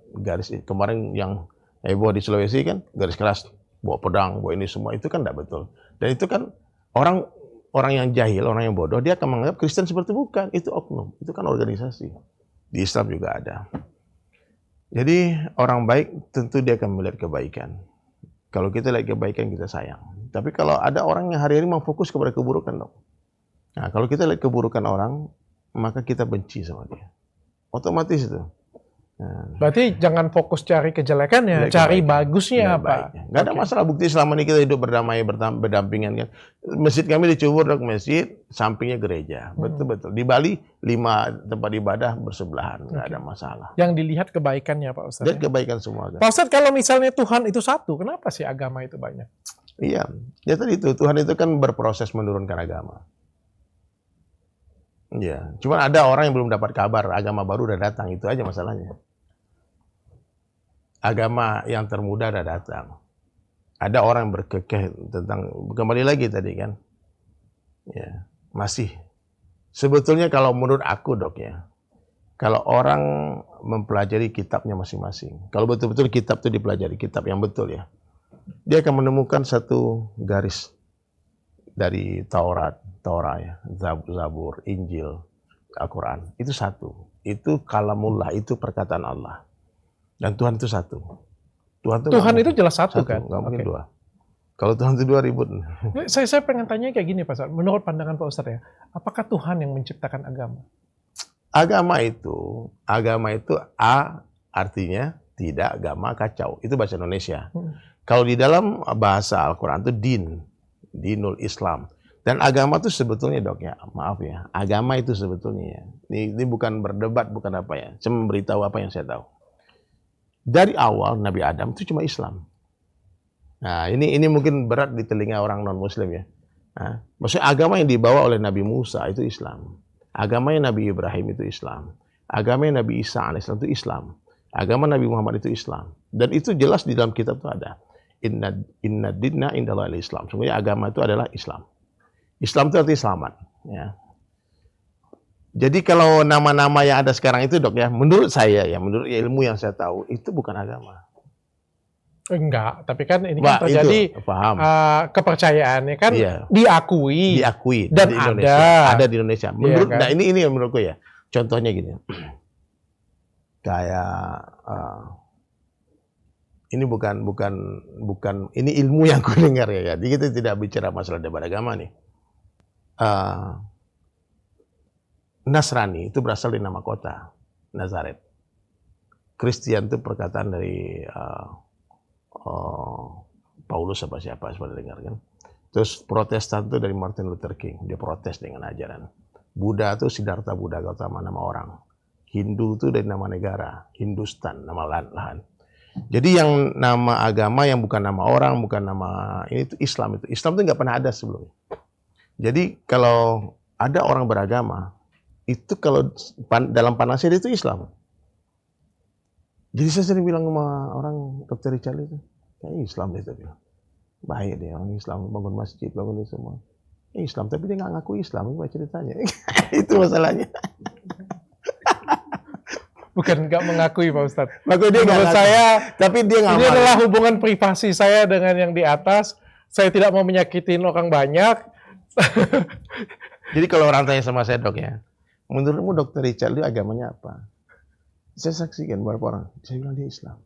Kemarin yang heboh di Sulawesi kan, garis keras, bawa pedang, bawa ini semua, itu kan tidak betul. Dan itu kan orang yang jahil, orang yang bodoh, dia akan menganggap Kristen seperti bukan. Itu oknum, itu kan organisasi. Di Islam juga ada. Jadi orang baik tentu dia akan melihat kebaikan. Kalau kita lihat kebaikan, kita sayang. Tapi kalau ada orang yang hari-hari memfokus kepada keburukan, dok. Nah, kalau kita lihat keburukan orang, maka kita benci sama dia. Otomatis itu. Nah, berarti jangan fokus cari kejelekannya, cari bagusnya apa. Nggak ada masalah, bukti selama ini kita hidup berdamai, berdampingan kan. Masjid kami di Cubur, dok, masjid, sampingnya gereja. Betul-betul. Di Bali, 5 tempat ibadah bersebelahan, nggak ada masalah. Yang dilihat kebaikannya Pak Ustadz. Lihat kebaikan semua. Pak Ustadz, kalau misalnya Tuhan itu satu, kenapa sih agama itu banyak? Iya, ya tadi itu, Tuhan itu kan berproses menurunkan agama. Iya, cuma ada orang yang belum dapat kabar, agama baru udah datang, itu aja masalahnya. Agama yang termuda udah datang. Ada orang yang berkekeh tentang, kembali lagi tadi kan, ya masih. Sebetulnya kalau menurut aku dok ya, kalau orang mempelajari kitabnya masing-masing, kalau betul-betul kitab itu dipelajari, kitab yang betul ya, dia akan menemukan satu garis dari Taurat ya, Zabur, Injil, Al-Quran, itu satu. Itu kalamullah, itu perkataan Allah. Dan Tuhan itu satu. Tuhan itu jelas satu kan? Nggak mungkin dua. Kalau Tuhan itu dua ribut. Saya pengen tanya kayak gini Pak Ustadz. Menurut pandangan Pak Ustadz ya, apakah Tuhan yang menciptakan agama? Agama itu A artinya tidak, agama kacau. Itu bahasa Indonesia. Kalau di dalam bahasa Al-Quran itu dinul Islam. Dan agama itu sebetulnya dok ya, maaf ya, agama itu sebetulnya ya. Ini bukan berdebat, bukan apa ya. Saya memberitahu apa yang saya tahu. Dari awal Nabi Adam itu cuma Islam. Nah, ini mungkin berat di telinga orang non-Muslim ya. Nah, maksudnya agama yang dibawa oleh Nabi Musa itu Islam. Agama yang Nabi Ibrahim itu Islam. Agama yang Nabi Isa alaihissalam itu Islam. Agama Nabi Muhammad itu Islam. Dan itu jelas di dalam kitab itu ada. Inna dinna indallahi Islam. Sebenarnya agama itu adalah Islam. Islam itu artinya selamat. Ya. Jadi kalau nama-nama yang ada sekarang itu dok ya, menurut saya ya, menurut ilmu yang saya tahu, itu bukan agama. Enggak, tapi kan ini kan terjadi kepercayaannya kan diakui dan di Indonesia. Ada di Indonesia. Menurut, kan? nah ini yang menurutku ya. Contohnya gini, kayak ini bukan ini ilmu yang ku dengar ya. Jadi kita tidak bicara masalah debat agama nih. Nasrani itu berasal dari nama kota Nazaret. Kristen itu perkataan dari Paulus apa siapa sudah dengar kan. Terus Protestan itu dari Martin Luther King, dia protes dengan ajaran. Buddha itu Siddhartha Buddha Gautama, nama orang. Hindu itu dari nama negara, Hindustan, nama lahan. Jadi yang nama agama yang bukan nama orang, bukan nama ini itu Islam itu. Islam itu nggak pernah ada sebelumnya. Jadi kalau ada orang beragama, itu kalau dalam panasnya itu Islam. Jadi saya sering bilang sama orang Dr. Richard itu, kayak Islam dia bilang. Baik dia orang Islam, bangun masjid, bangun itu semua. Islam, tapi dia nggak ngaku Islam, itu ceritanya. Itu masalahnya. Bukan nggak mengakui Pak Ustadz. Menurut saya, tapi dia nggak. Ini adalah hubungan privasi saya dengan yang di atas. Saya tidak mau menyakitin orang banyak. Jadi kalau orang tanya sama saya dok ya, menurutmu Dr. Richard itu agamanya apa? Saya saksikan beberapa orang, saya bilang dia Islam.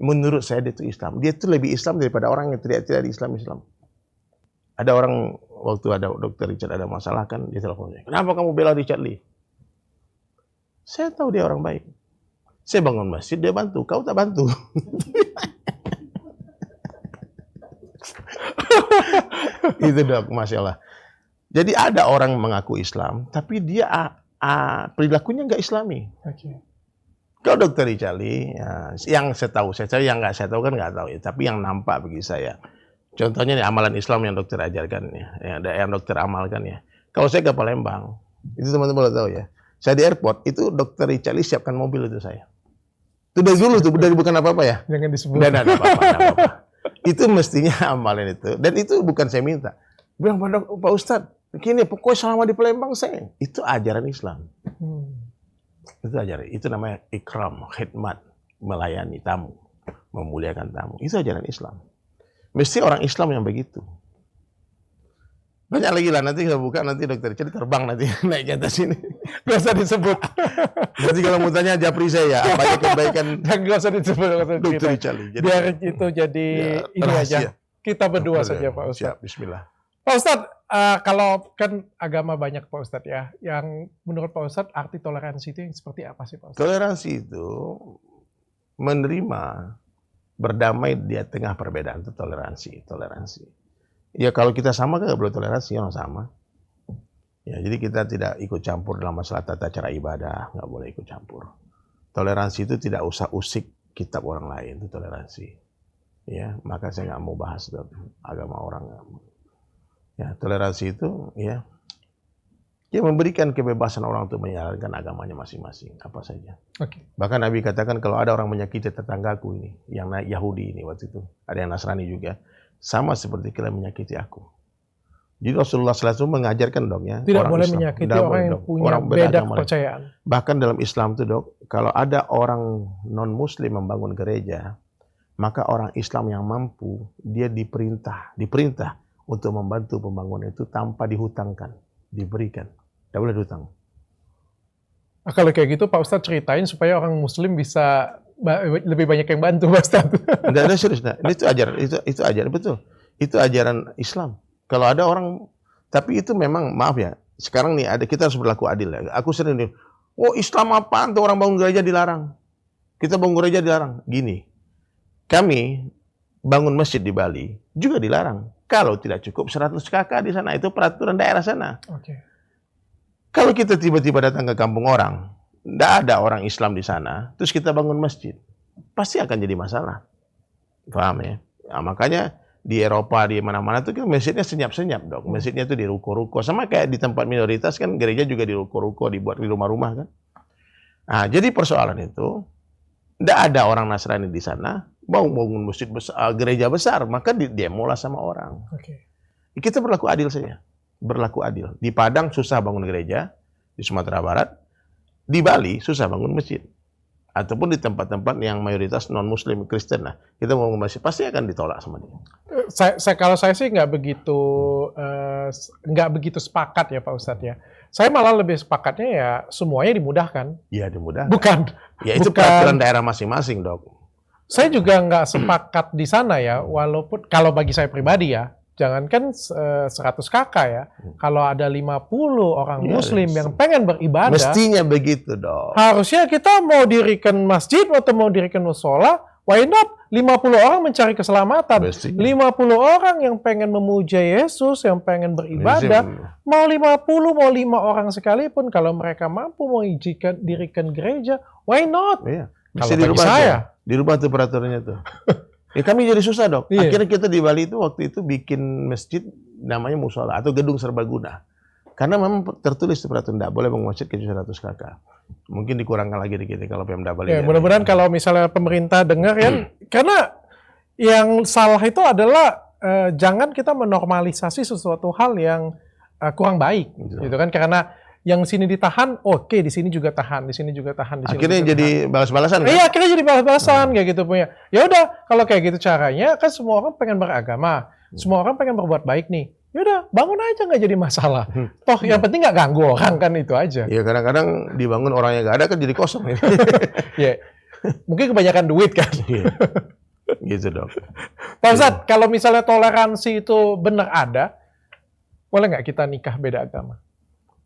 Menurut saya dia itu Islam. Dia itu lebih Islam daripada orang yang tidak di Islam. Ada orang waktu ada Dr. Richard ada masalah kan, dia telepon saya. Kenapa kamu bela Richard Lee? Saya tahu dia orang baik. Saya bangun masjid, dia bantu. Kau tak bantu. Itu dok, Masya Allah. Jadi ada orang mengaku Islam, tapi dia perilakunya nggak Islami. Okay. Kalau Dr. Richard Lee, yang saya tahu, yang nggak saya tahu kan nggak tahu ya. Tapi yang nampak bagi saya, contohnya nih amalan Islam yang dokter ajarkan ya, yang dokter amalkan ya. Kalau saya ke Palembang, itu teman-teman boleh tahu ya. Saya di airport, itu Dr. Richard Lee siapkan mobil itu saya. Itu dari dulu tuh, dari bukan apa-apa ya. Jangan disebut. Dan ada apa-apa. Itu mestinya amalan itu. Dan itu bukan saya minta. Bilang Pak Ustadz, begini, pokoknya selama di Palembang saya. Itu ajaran Islam. Itu ajaran. Itu namanya ikram, khidmat, melayani tamu, memuliakan tamu. Itu ajaran Islam. Mesti orang Islam yang begitu. Banyak lagi lah, nanti kita buka, nanti Dr. Richard terbang nanti naik ke atas ini. Gak usah disebut. Nanti kalau mau tanya japri saya, apa aja kebaikan Gak usah disebut. Dr. Richard. Biar itu jadi ini aja. Kita berdua saja Pak Ustadz. Siap, bismillah. Pak Ustadz, kalau kan agama banyak Pak Ustadz ya, yang menurut Pak Ustadz arti toleransi itu yang seperti apa sih Pak Ustadz? Toleransi itu menerima, berdamai di tengah perbedaan, itu toleransi. Ya kalau kita sama kan nggak boleh toleransi, orang sama. Ya jadi kita tidak ikut campur dalam masalah tata cara ibadah, nggak boleh ikut campur. Toleransi itu tidak usah usik kitab orang lain, itu toleransi. Ya maka saya nggak mau bahas agama orang. Ya toleransi itu ya memberikan kebebasan orang untuk menjalankan agamanya masing-masing apa saja. Okay. Bahkan Nabi katakan kalau ada orang menyakiti tetanggaku ini, yang Yahudi ini waktu itu, ada yang Nasrani juga. Sama seperti kalian menyakiti aku. Jadi Rasulullah SAW mengajarkan dok ya. Tidak boleh Islam menyakiti orang yang punya beda kepercayaan. Bahkan dalam Islam itu dok, kalau ada orang non-Muslim membangun gereja, maka orang Islam yang mampu, dia diperintah untuk membantu pembangunan itu tanpa dihutangkan, diberikan. Tidak boleh dihutang. Kalau kayak gitu Pak Ustadz ceritain supaya orang Muslim bisa lebih banyak yang bantu Pak Ustadz. Tidak serius, itu ajaran, itu ajaran betul. Itu ajaran Islam. Kalau ada orang, tapi itu memang maaf ya. Sekarang nih kita harus berlaku adil ya. Aku sering nih, Islam apaan tuh orang bangun gereja dilarang? Kita bangun gereja dilarang. Gini, kami bangun masjid di Bali juga dilarang. Kalau tidak cukup 100 kakak di sana, itu peraturan daerah sana. Okay. Kalau kita tiba-tiba datang ke kampung orang, tidak ada orang Islam di sana, terus kita bangun masjid, pasti akan jadi masalah. Paham ya? Nah, makanya di Eropa, di mana-mana tuh kan masjidnya senyap-senyap dok. Masjidnya tuh di ruko-ruko. Sama kayak di tempat minoritas kan gereja juga di ruko-ruko, dibuat di rumah-rumah kan. Nah, jadi persoalan itu, tidak ada orang Nasrani di sana, mau bangun masjid besar, gereja besar, maka demo lah sama orang. Oke. Kita berlaku adil saja. Berlaku adil. Di Padang susah bangun gereja, di Sumatera Barat, di Bali susah bangun masjid. Ataupun di tempat-tempat yang mayoritas non-Muslim, Kristen lah. Kita mau masjid, pasti akan ditolak sama dia. Kalau saya sih nggak begitu sepakat ya Pak Ustadz ya. Saya malah lebih sepakatnya ya semuanya dimudahkan. Ya dimudah. Bukan. Ya itu peraturan daerah masing-masing dok. Saya juga nggak sepakat di sana ya, walaupun kalau bagi saya pribadi ya, jangankan 100 kakak ya, kalau ada 50 orang Ya, Muslim yang pengen beribadah, mestinya begitu dok. harusnya kita mau dirikan masjid atau mau dirikan musola, why not? 50 orang mencari keselamatan. Mestinya. 50 orang yang pengen memuja Yesus, yang pengen beribadah, mau 50, mau 5 orang sekalipun, kalau mereka mampu mau dirikan gereja, why not? Iya. Kalau Bisa bagi dirubah saya. tuh. Dirubah tuh peraturannya tuh. Ya kami jadi susah dok. Iya. Akhirnya kita di Bali itu waktu itu bikin masjid namanya musola atau gedung serbaguna. Karena memang tertulis di peraturan tidak boleh bangun masjid kecuali 100 kakak. Mungkin dikurangkan lagi dikit kalau Pemda Bali. Ya, mudah-mudahan kalau misalnya pemerintah dengar ya, karena yang salah itu adalah jangan kita menormalisasi sesuatu hal yang kurang baik, gitu kan? Karena yang sini ditahan, oke, di sini juga tahan, di sini juga tahan, di sini akhirnya juga jadi balas-balasan kan? iya, akhirnya jadi balas-balasan kayak gitu punya. Ya udah, kalau kayak gitu caranya kan semua orang pengen beragama, semua orang pengen berbuat baik nih. Ya udah, bangun aja nggak jadi masalah. Toh yang penting nggak ganggu orang kan itu aja. Iya kadang-kadang dibangun orangnya nggak ada kan jadi kosong. Ya, mungkin kebanyakan duit kan. Iya. Gitu dok. Pak Ustadz, kalau misalnya toleransi itu benar ada, boleh nggak kita nikah beda agama?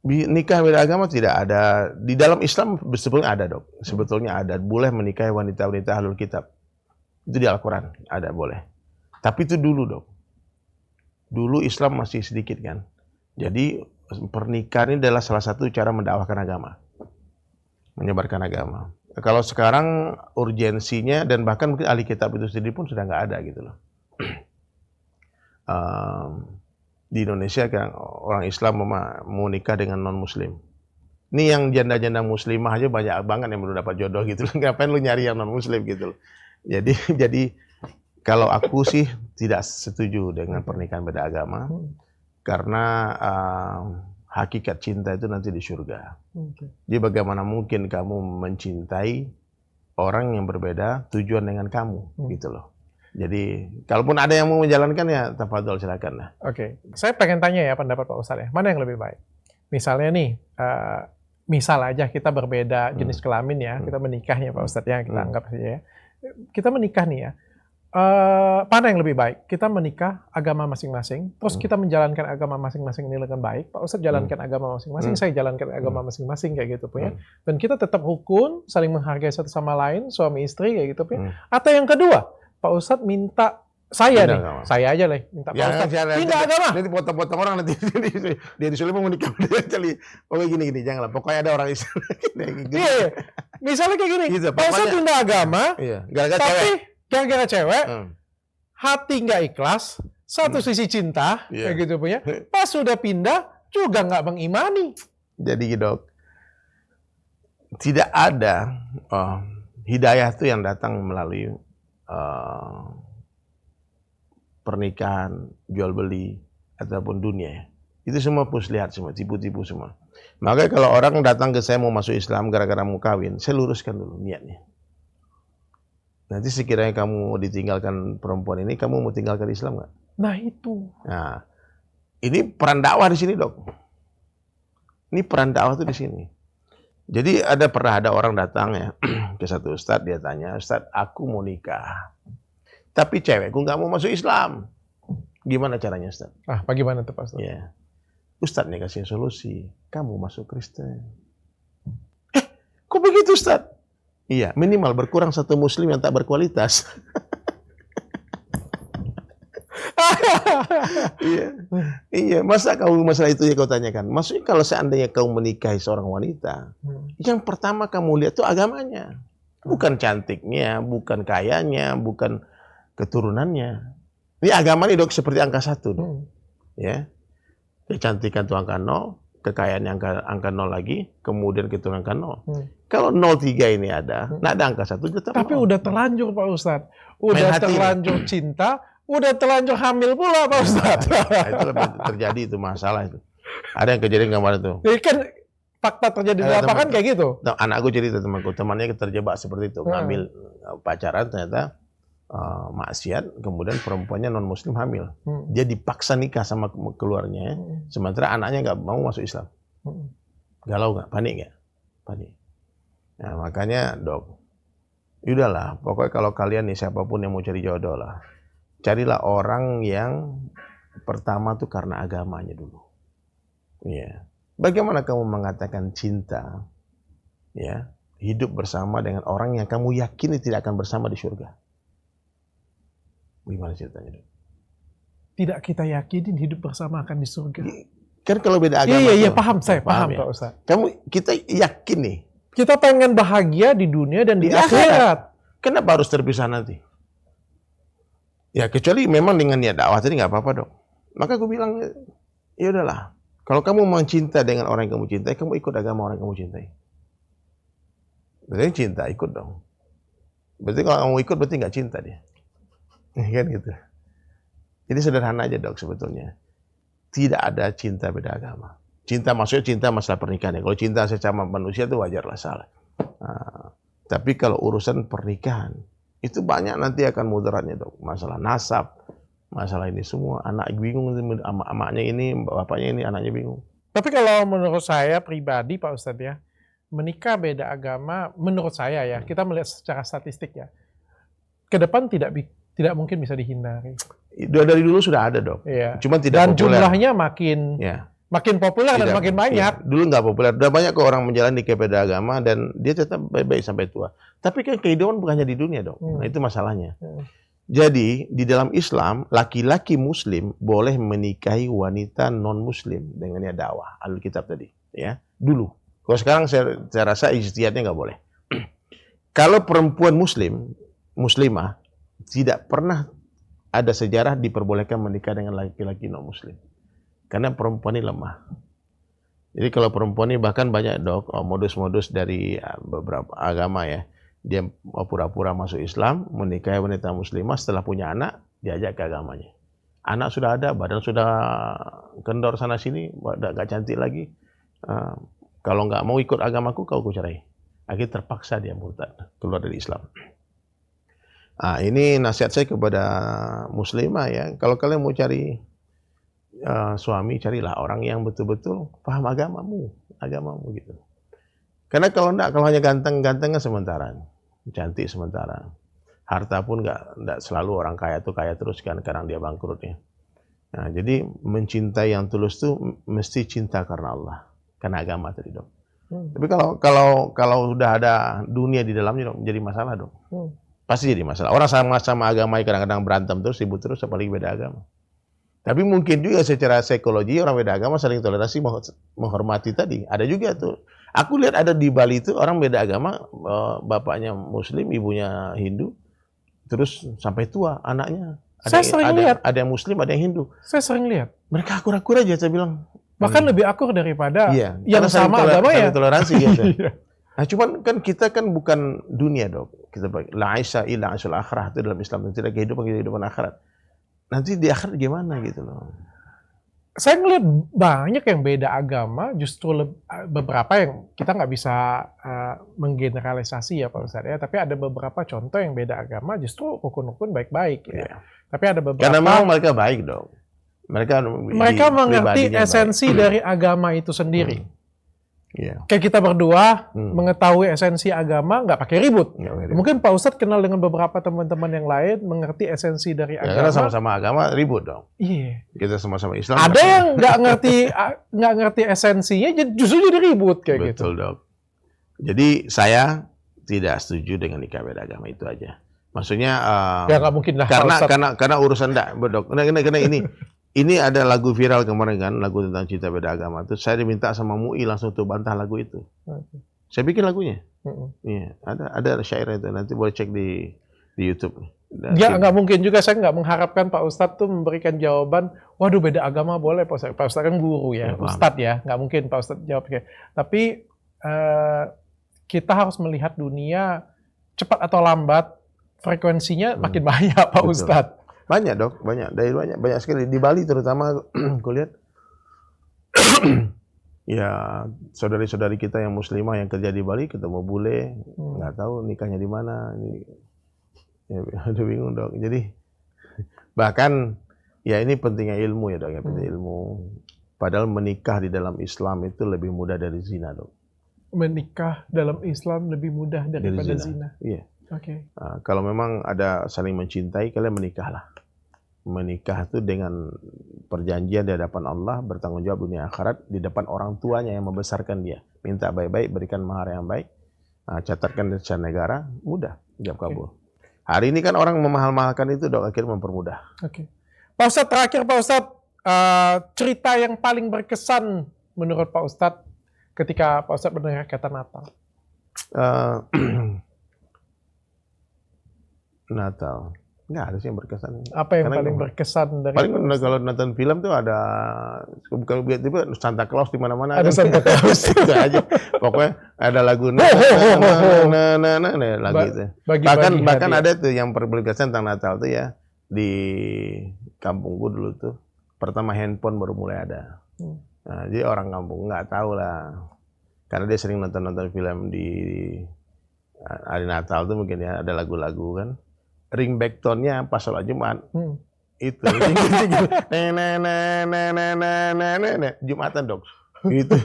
Nikah beda agama tidak ada. Di dalam Islam sebetulnya ada dok. Sebetulnya ada. Boleh menikahi wanita-wanita ahlul kitab. Itu di Al-Quran. Ada boleh. Tapi itu dulu dok. Dulu Islam masih sedikit kan. Jadi pernikahan ini adalah salah satu cara mendakwahkan agama. Menyebarkan agama. Kalau sekarang urgensinya dan bahkan mungkin ahli kitab itu sendiri pun sudah nggak ada gitu loh. Di Indonesia kan orang Islam mau nikah dengan non-Muslim. Ini yang janda-janda Muslimah aja banyak banget yang belum dapat jodoh gitu. Ngapain lu nyari yang non-Muslim gitu loh. Jadi kalau aku sih tidak setuju dengan pernikahan beda agama. Karena hakikat cinta itu nanti di surga. Jadi bagaimana mungkin kamu mencintai orang yang berbeda tujuan dengan kamu gitu loh. Jadi, kalaupun ada yang mau menjalankan ya, tafadhol silakan lah. Oke, saya pengen tanya ya pendapat Pak Ustadz ya, mana yang lebih baik? Misalnya nih, misal aja kita berbeda jenis kelamin ya, kita menikahnya Pak Ustadz ya, kita anggap saja ya. Kita menikah nih ya, mana yang lebih baik? Kita menikah agama masing-masing, terus kita menjalankan agama masing-masing ini dengan baik. Pak Ustadz jalankan agama masing-masing, saya jalankan agama masing-masing kayak gitu punya. Dan kita tetap rukun, saling menghargai satu sama lain, suami istri kayak gitu punya. Atau yang kedua, Pak Ustadz minta saya nih, saya aja lah minta Pak Ustadz pindah agama. Nanti potong-potong orang nanti dia disuruh mau menikah dia pokoknya gini janganlah. Pokoknya ada orang Islam. Iya, misalnya kayak gini, Gitu, Pak Ustadz pindah agama, gara-gara tapi cewek. gara-gara cewek, hati nggak ikhlas, satu sisi cinta, kayak gitu punya. Pas sudah pindah juga nggak mengimani. Jadi dok, tidak ada hidayah itu yang datang melalui pernikahan, jual beli ataupun dunia. Itu semua puslihat semua, tipu-tipu semua. Makanya kalau orang datang ke saya mau masuk Islam gara-gara mau kawin, saya luruskan dulu niatnya. Nanti sekiranya kamu ditinggalkan perempuan ini, kamu mau tinggalkan Islam nggak? Nah itu. Nah, ini peran dakwah di sini dok. Ini peran dakwah tuh di sini. Jadi pernah ada orang datang ya ke satu ustadz, dia tanya, Ustadz aku mau nikah, tapi cewekku nggak mau masuk Islam. Gimana caranya Ustadz? Bagaimana tuh Pak Ustadz? Ya. Ustadz nih kasih solusi, kamu masuk Kristen. Kok begitu Ustadz? Iya, minimal berkurang satu Muslim yang tak berkualitas. Iya, masa kau masalah itu ya kau tanyakan? Maksudnya kalau seandainya kau menikahi seorang wanita, yang pertama kamu lihat tuh agamanya, bukan cantiknya, bukan kayanya, bukan keturunannya. Ini agama ini dok seperti angka 1 dok. Hmm. Ya, kecantikan itu angka 0, kekayaan yang angka 0 lagi, kemudian keturunan angka 0. Kalau 03 ini ada, nggak ada angka 1 tetap. Tapi 0. udah terlanjur Pak Ustadz. Udah Main hati terlanjur cinta, udah terlanjur hamil pula Pak Ustadz. Nah, itu lebih terjadi itu masalah itu. Ada yang kejadian kemarin tuh. Jadi kan fakta terjadi di lapangan kayak gitu. Nah, anakku cerita temannya terjebak seperti itu, ngambil pacaran ternyata maksiat, kemudian perempuannya non muslim hamil. Dia dipaksa nikah sama keluarnya, sementara anaknya nggak mau masuk Islam. Galau nggak? Panik nggak? Panik. Nah makanya dok, udahlah, pokoknya kalau kalian nih siapapun yang mau cari jodoh lah, carilah orang yang pertama tuh karena agamanya dulu. Ya, bagaimana kamu mengatakan cinta, ya, hidup bersama dengan orang yang kamu yakini tidak akan bersama di surga? Gimana ceritanya, dok? Tidak kita yakinin hidup bersama akan di surga. Kan kalau beda agama. Iya, paham saya, paham ya? Pak Ustadz. Kita yakin nih. Kita pengen bahagia di dunia dan di akhirat. Kenapa harus terpisah nanti? Ya kecuali memang dengan niat dakwah tadi nggak apa-apa dok. Maka aku bilang, ya udahlah. Kalau kamu mau cinta dengan orang yang kamu cintai, kamu ikut agama orang yang kamu cintai. Berarti cinta, ikut dong. Berarti kalau kamu ikut, berarti nggak cinta dia. Kan gitu. Jadi sederhana aja dok sebetulnya. Tidak ada cinta beda agama. Cinta maksudnya cinta masalah pernikahan. Kalau cinta sesama manusia itu wajar lah salah. Nah, tapi kalau urusan pernikahan, itu banyak nanti akan mudaratnya dok. Masalah nasab, masalah ini semua. Anak bingung, amaknya ini, bapaknya ini, anaknya bingung. Tapi kalau menurut saya pribadi Pak Ustadz ya, menikah beda agama, menurut saya ya, kita melihat secara statistik ya, ke depan tidak mungkin bisa dihindari. Dari dulu sudah ada dok. Iya. Cuma tidak dan populer. Jumlahnya makin populer dan makin banyak. Dulu nggak populer. Udah banyak kok orang menjalani beda agama dan dia tetap baik-baik sampai tua. Tapi kan kehidupan bukan hanya di dunia dok. Nah itu masalahnya. Jadi di dalam Islam laki-laki Muslim boleh menikahi wanita non Muslim dengan niat dakwah. Alul Kitab tadi, ya dulu. Kalau sekarang saya rasa ijtihadnya nggak boleh. Kalau perempuan Muslimah tidak pernah ada sejarah diperbolehkan menikah dengan laki-laki non Muslim. Karena perempuan ini lemah. Jadi kalau perempuan ini bahkan banyak dok, modus-modus dari beberapa agama ya. Dia pura-pura masuk Islam, menikahi wanita muslimah, setelah punya anak, diajak ke agamanya. Anak sudah ada, badan sudah kendor sana-sini, gak cantik lagi. Kalau nggak mau ikut agamaku, kau cerai. Akhirnya terpaksa dia murtad, keluar dari Islam. Nah, ini nasihat saya kepada muslimah ya. Kalau kalian mau cari suami, carilah orang yang betul-betul paham agamamu gitu. Karena kalau hanya ganteng-ganteng kan sementara, cantik sementara. Harta pun nggak selalu orang kaya tuh kaya terus kan, kadang dia bangkrut ya. Nah, jadi mencintai yang tulus tuh mesti cinta karena Allah, karena agama tadi dok. Tapi kalau udah ada dunia di dalamnya dok, jadi masalah dok. Pasti jadi masalah. Orang sama agama kadang-kadang berantem terus, ribut terus, apalagi beda agama. Tapi mungkin juga secara psikologi orang beda agama saling toleransi, menghormati tadi. Ada juga tuh. Aku lihat ada di Bali itu orang beda agama, bapaknya Muslim, ibunya Hindu, terus sampai tua anaknya. Ada yang Muslim, ada yang Hindu. Saya sering lihat. Mereka akur-akur aja, saya bilang. Bahkan lebih akur daripada yang sama agama ya. Toleransi gitu. Nah cuman kan kita kan bukan dunia dok. Kita la aisha illa aisyul akhirah itu dalam Islam, tidak kehidupan akhirat. Nanti di akhirat gimana gitu loh. Saya ngeliat banyak yang beda agama, justru beberapa yang kita nggak bisa menggeneralisasi ya Pak Ustadz ya, tapi ada beberapa contoh yang beda agama justru rukun-rukun baik-baik ya. Tapi ada beberapa. Karena memang mereka baik dong. Mereka mengerti esensi dari agama itu sendiri. Yeah. Kayak kita berdua mengetahui esensi agama nggak pakai ribut. Mungkin Pak Ustadz kenal dengan beberapa teman-teman yang lain mengerti esensi dari agama. Karena sama-sama agama ribut dong. Iya. Kita sama-sama Islam. Ada yang nggak ngerti esensinya, justru jadi ribut kayak gitu. Betul dok. Jadi saya tidak setuju dengan nikah beda agama itu aja. Maksudnya ya nggak mungkin lah. Karena urusan dok. Karena ini ada lagu viral kemarin kan, lagu tentang cinta beda agama. Terus saya diminta sama MUI langsung tuh bantah lagu itu. Saya bikin lagunya. Iya, ada syairnya itu. Nanti boleh cek di YouTube. Ya nggak mungkin juga, saya nggak mengharapkan Pak Ustadz tuh memberikan jawaban, waduh beda agama boleh Pak Ustadz. Pak Ustadz kan guru ya, Ya, paham. Ustadz ya, nggak mungkin Pak Ustadz jawab kayak. Tapi kita harus melihat dunia cepat atau lambat frekuensinya makin banyak Pak Betul. Ustadz. Banyak dok, banyak sekali di Bali terutama. Kulihat ya saudari-saudari kita yang muslimah yang kerja di Bali ketemu bule, nggak tahu nikahnya di mana. Ini ya, udah bingung dok. Jadi bahkan ya ini pentingnya ilmu ya dok, ya penting ilmu. Padahal menikah di dalam Islam itu lebih mudah dari zina dok. Menikah dalam Islam lebih mudah daripada Dari zina. Iya. Oke. Kalau memang ada saling mencintai, kalian menikahlah. Menikah itu dengan perjanjian di hadapan Allah, bertanggung jawab dunia akhirat, di depan orang tuanya yang membesarkan dia. Minta baik-baik, berikan mahar yang baik, catatkan secara negara, mudah, jawab kabul. Hari ini kan orang memahal-mahalkan itu, dok, akhirnya mempermudah. Oke. Pak Ustadz, terakhir Pak Ustadz, cerita yang paling berkesan menurut Pak Ustadz ketika Pak Ustadz mendengar kata Natal. Natal, nggak ada sih yang berkesan. Apa yang Karena paling berkesan dari paling kalau nonton film tuh ada bukan tiba Santa Claus di mana-mana. Ada Santa Claus. Itu aja. Pokoknya ada lagu lagu itu. Bahkan ada tuh yang berkesan tentang Natal tuh ya di kampungku dulu tuh. Pertama handphone baru mulai ada. Nah, jadi orang kampung nggak tahu lah. Karena dia sering nonton film di hari Natal tuh mungkin ya ada lagu-lagu kan. Ringback tone-nya pas sholat Jumat. Itu. Jumatan dok. Itu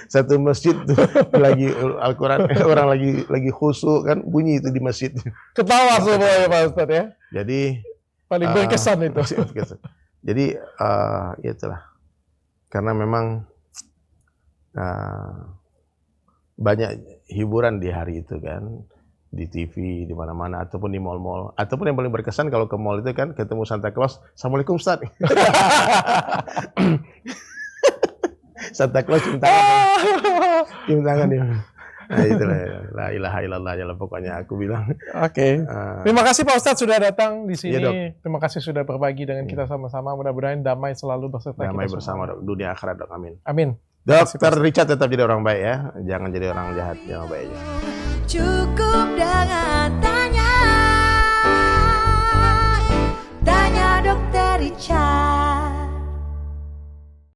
satu masjid tuh lagi Al-Quran orang lagi khusyuk kan bunyi itu di masjid. Ketawa semua ya Pak Ustadz ya. Jadi paling berkesan itu. Jadi ya itulah. Karena memang banyak hiburan di hari itu kan. Di TV, di mana-mana, ataupun di mall-mall. Ataupun yang paling berkesan kalau ke mall itu kan ketemu Santa Claus. Assalamualaikum Ustaz. Santa Claus cium tangan. Cium tangan dia. Nah itulah ya. La ilaha illallah ya pokoknya aku bilang. Oke. Terima kasih Pak Ustadz sudah datang di sini. Iya, Terima kasih sudah berbagi dengan kita sama-sama. Mudah-mudahan damai selalu beserta damai kita bersama semua. dok. Dunia akhirat dok. Amin. Amin. Dokter Richard tetap jadi orang baik ya. Jangan jadi orang jahat. Jangan baik aja. Cukup dengan tanya Dokter Richard.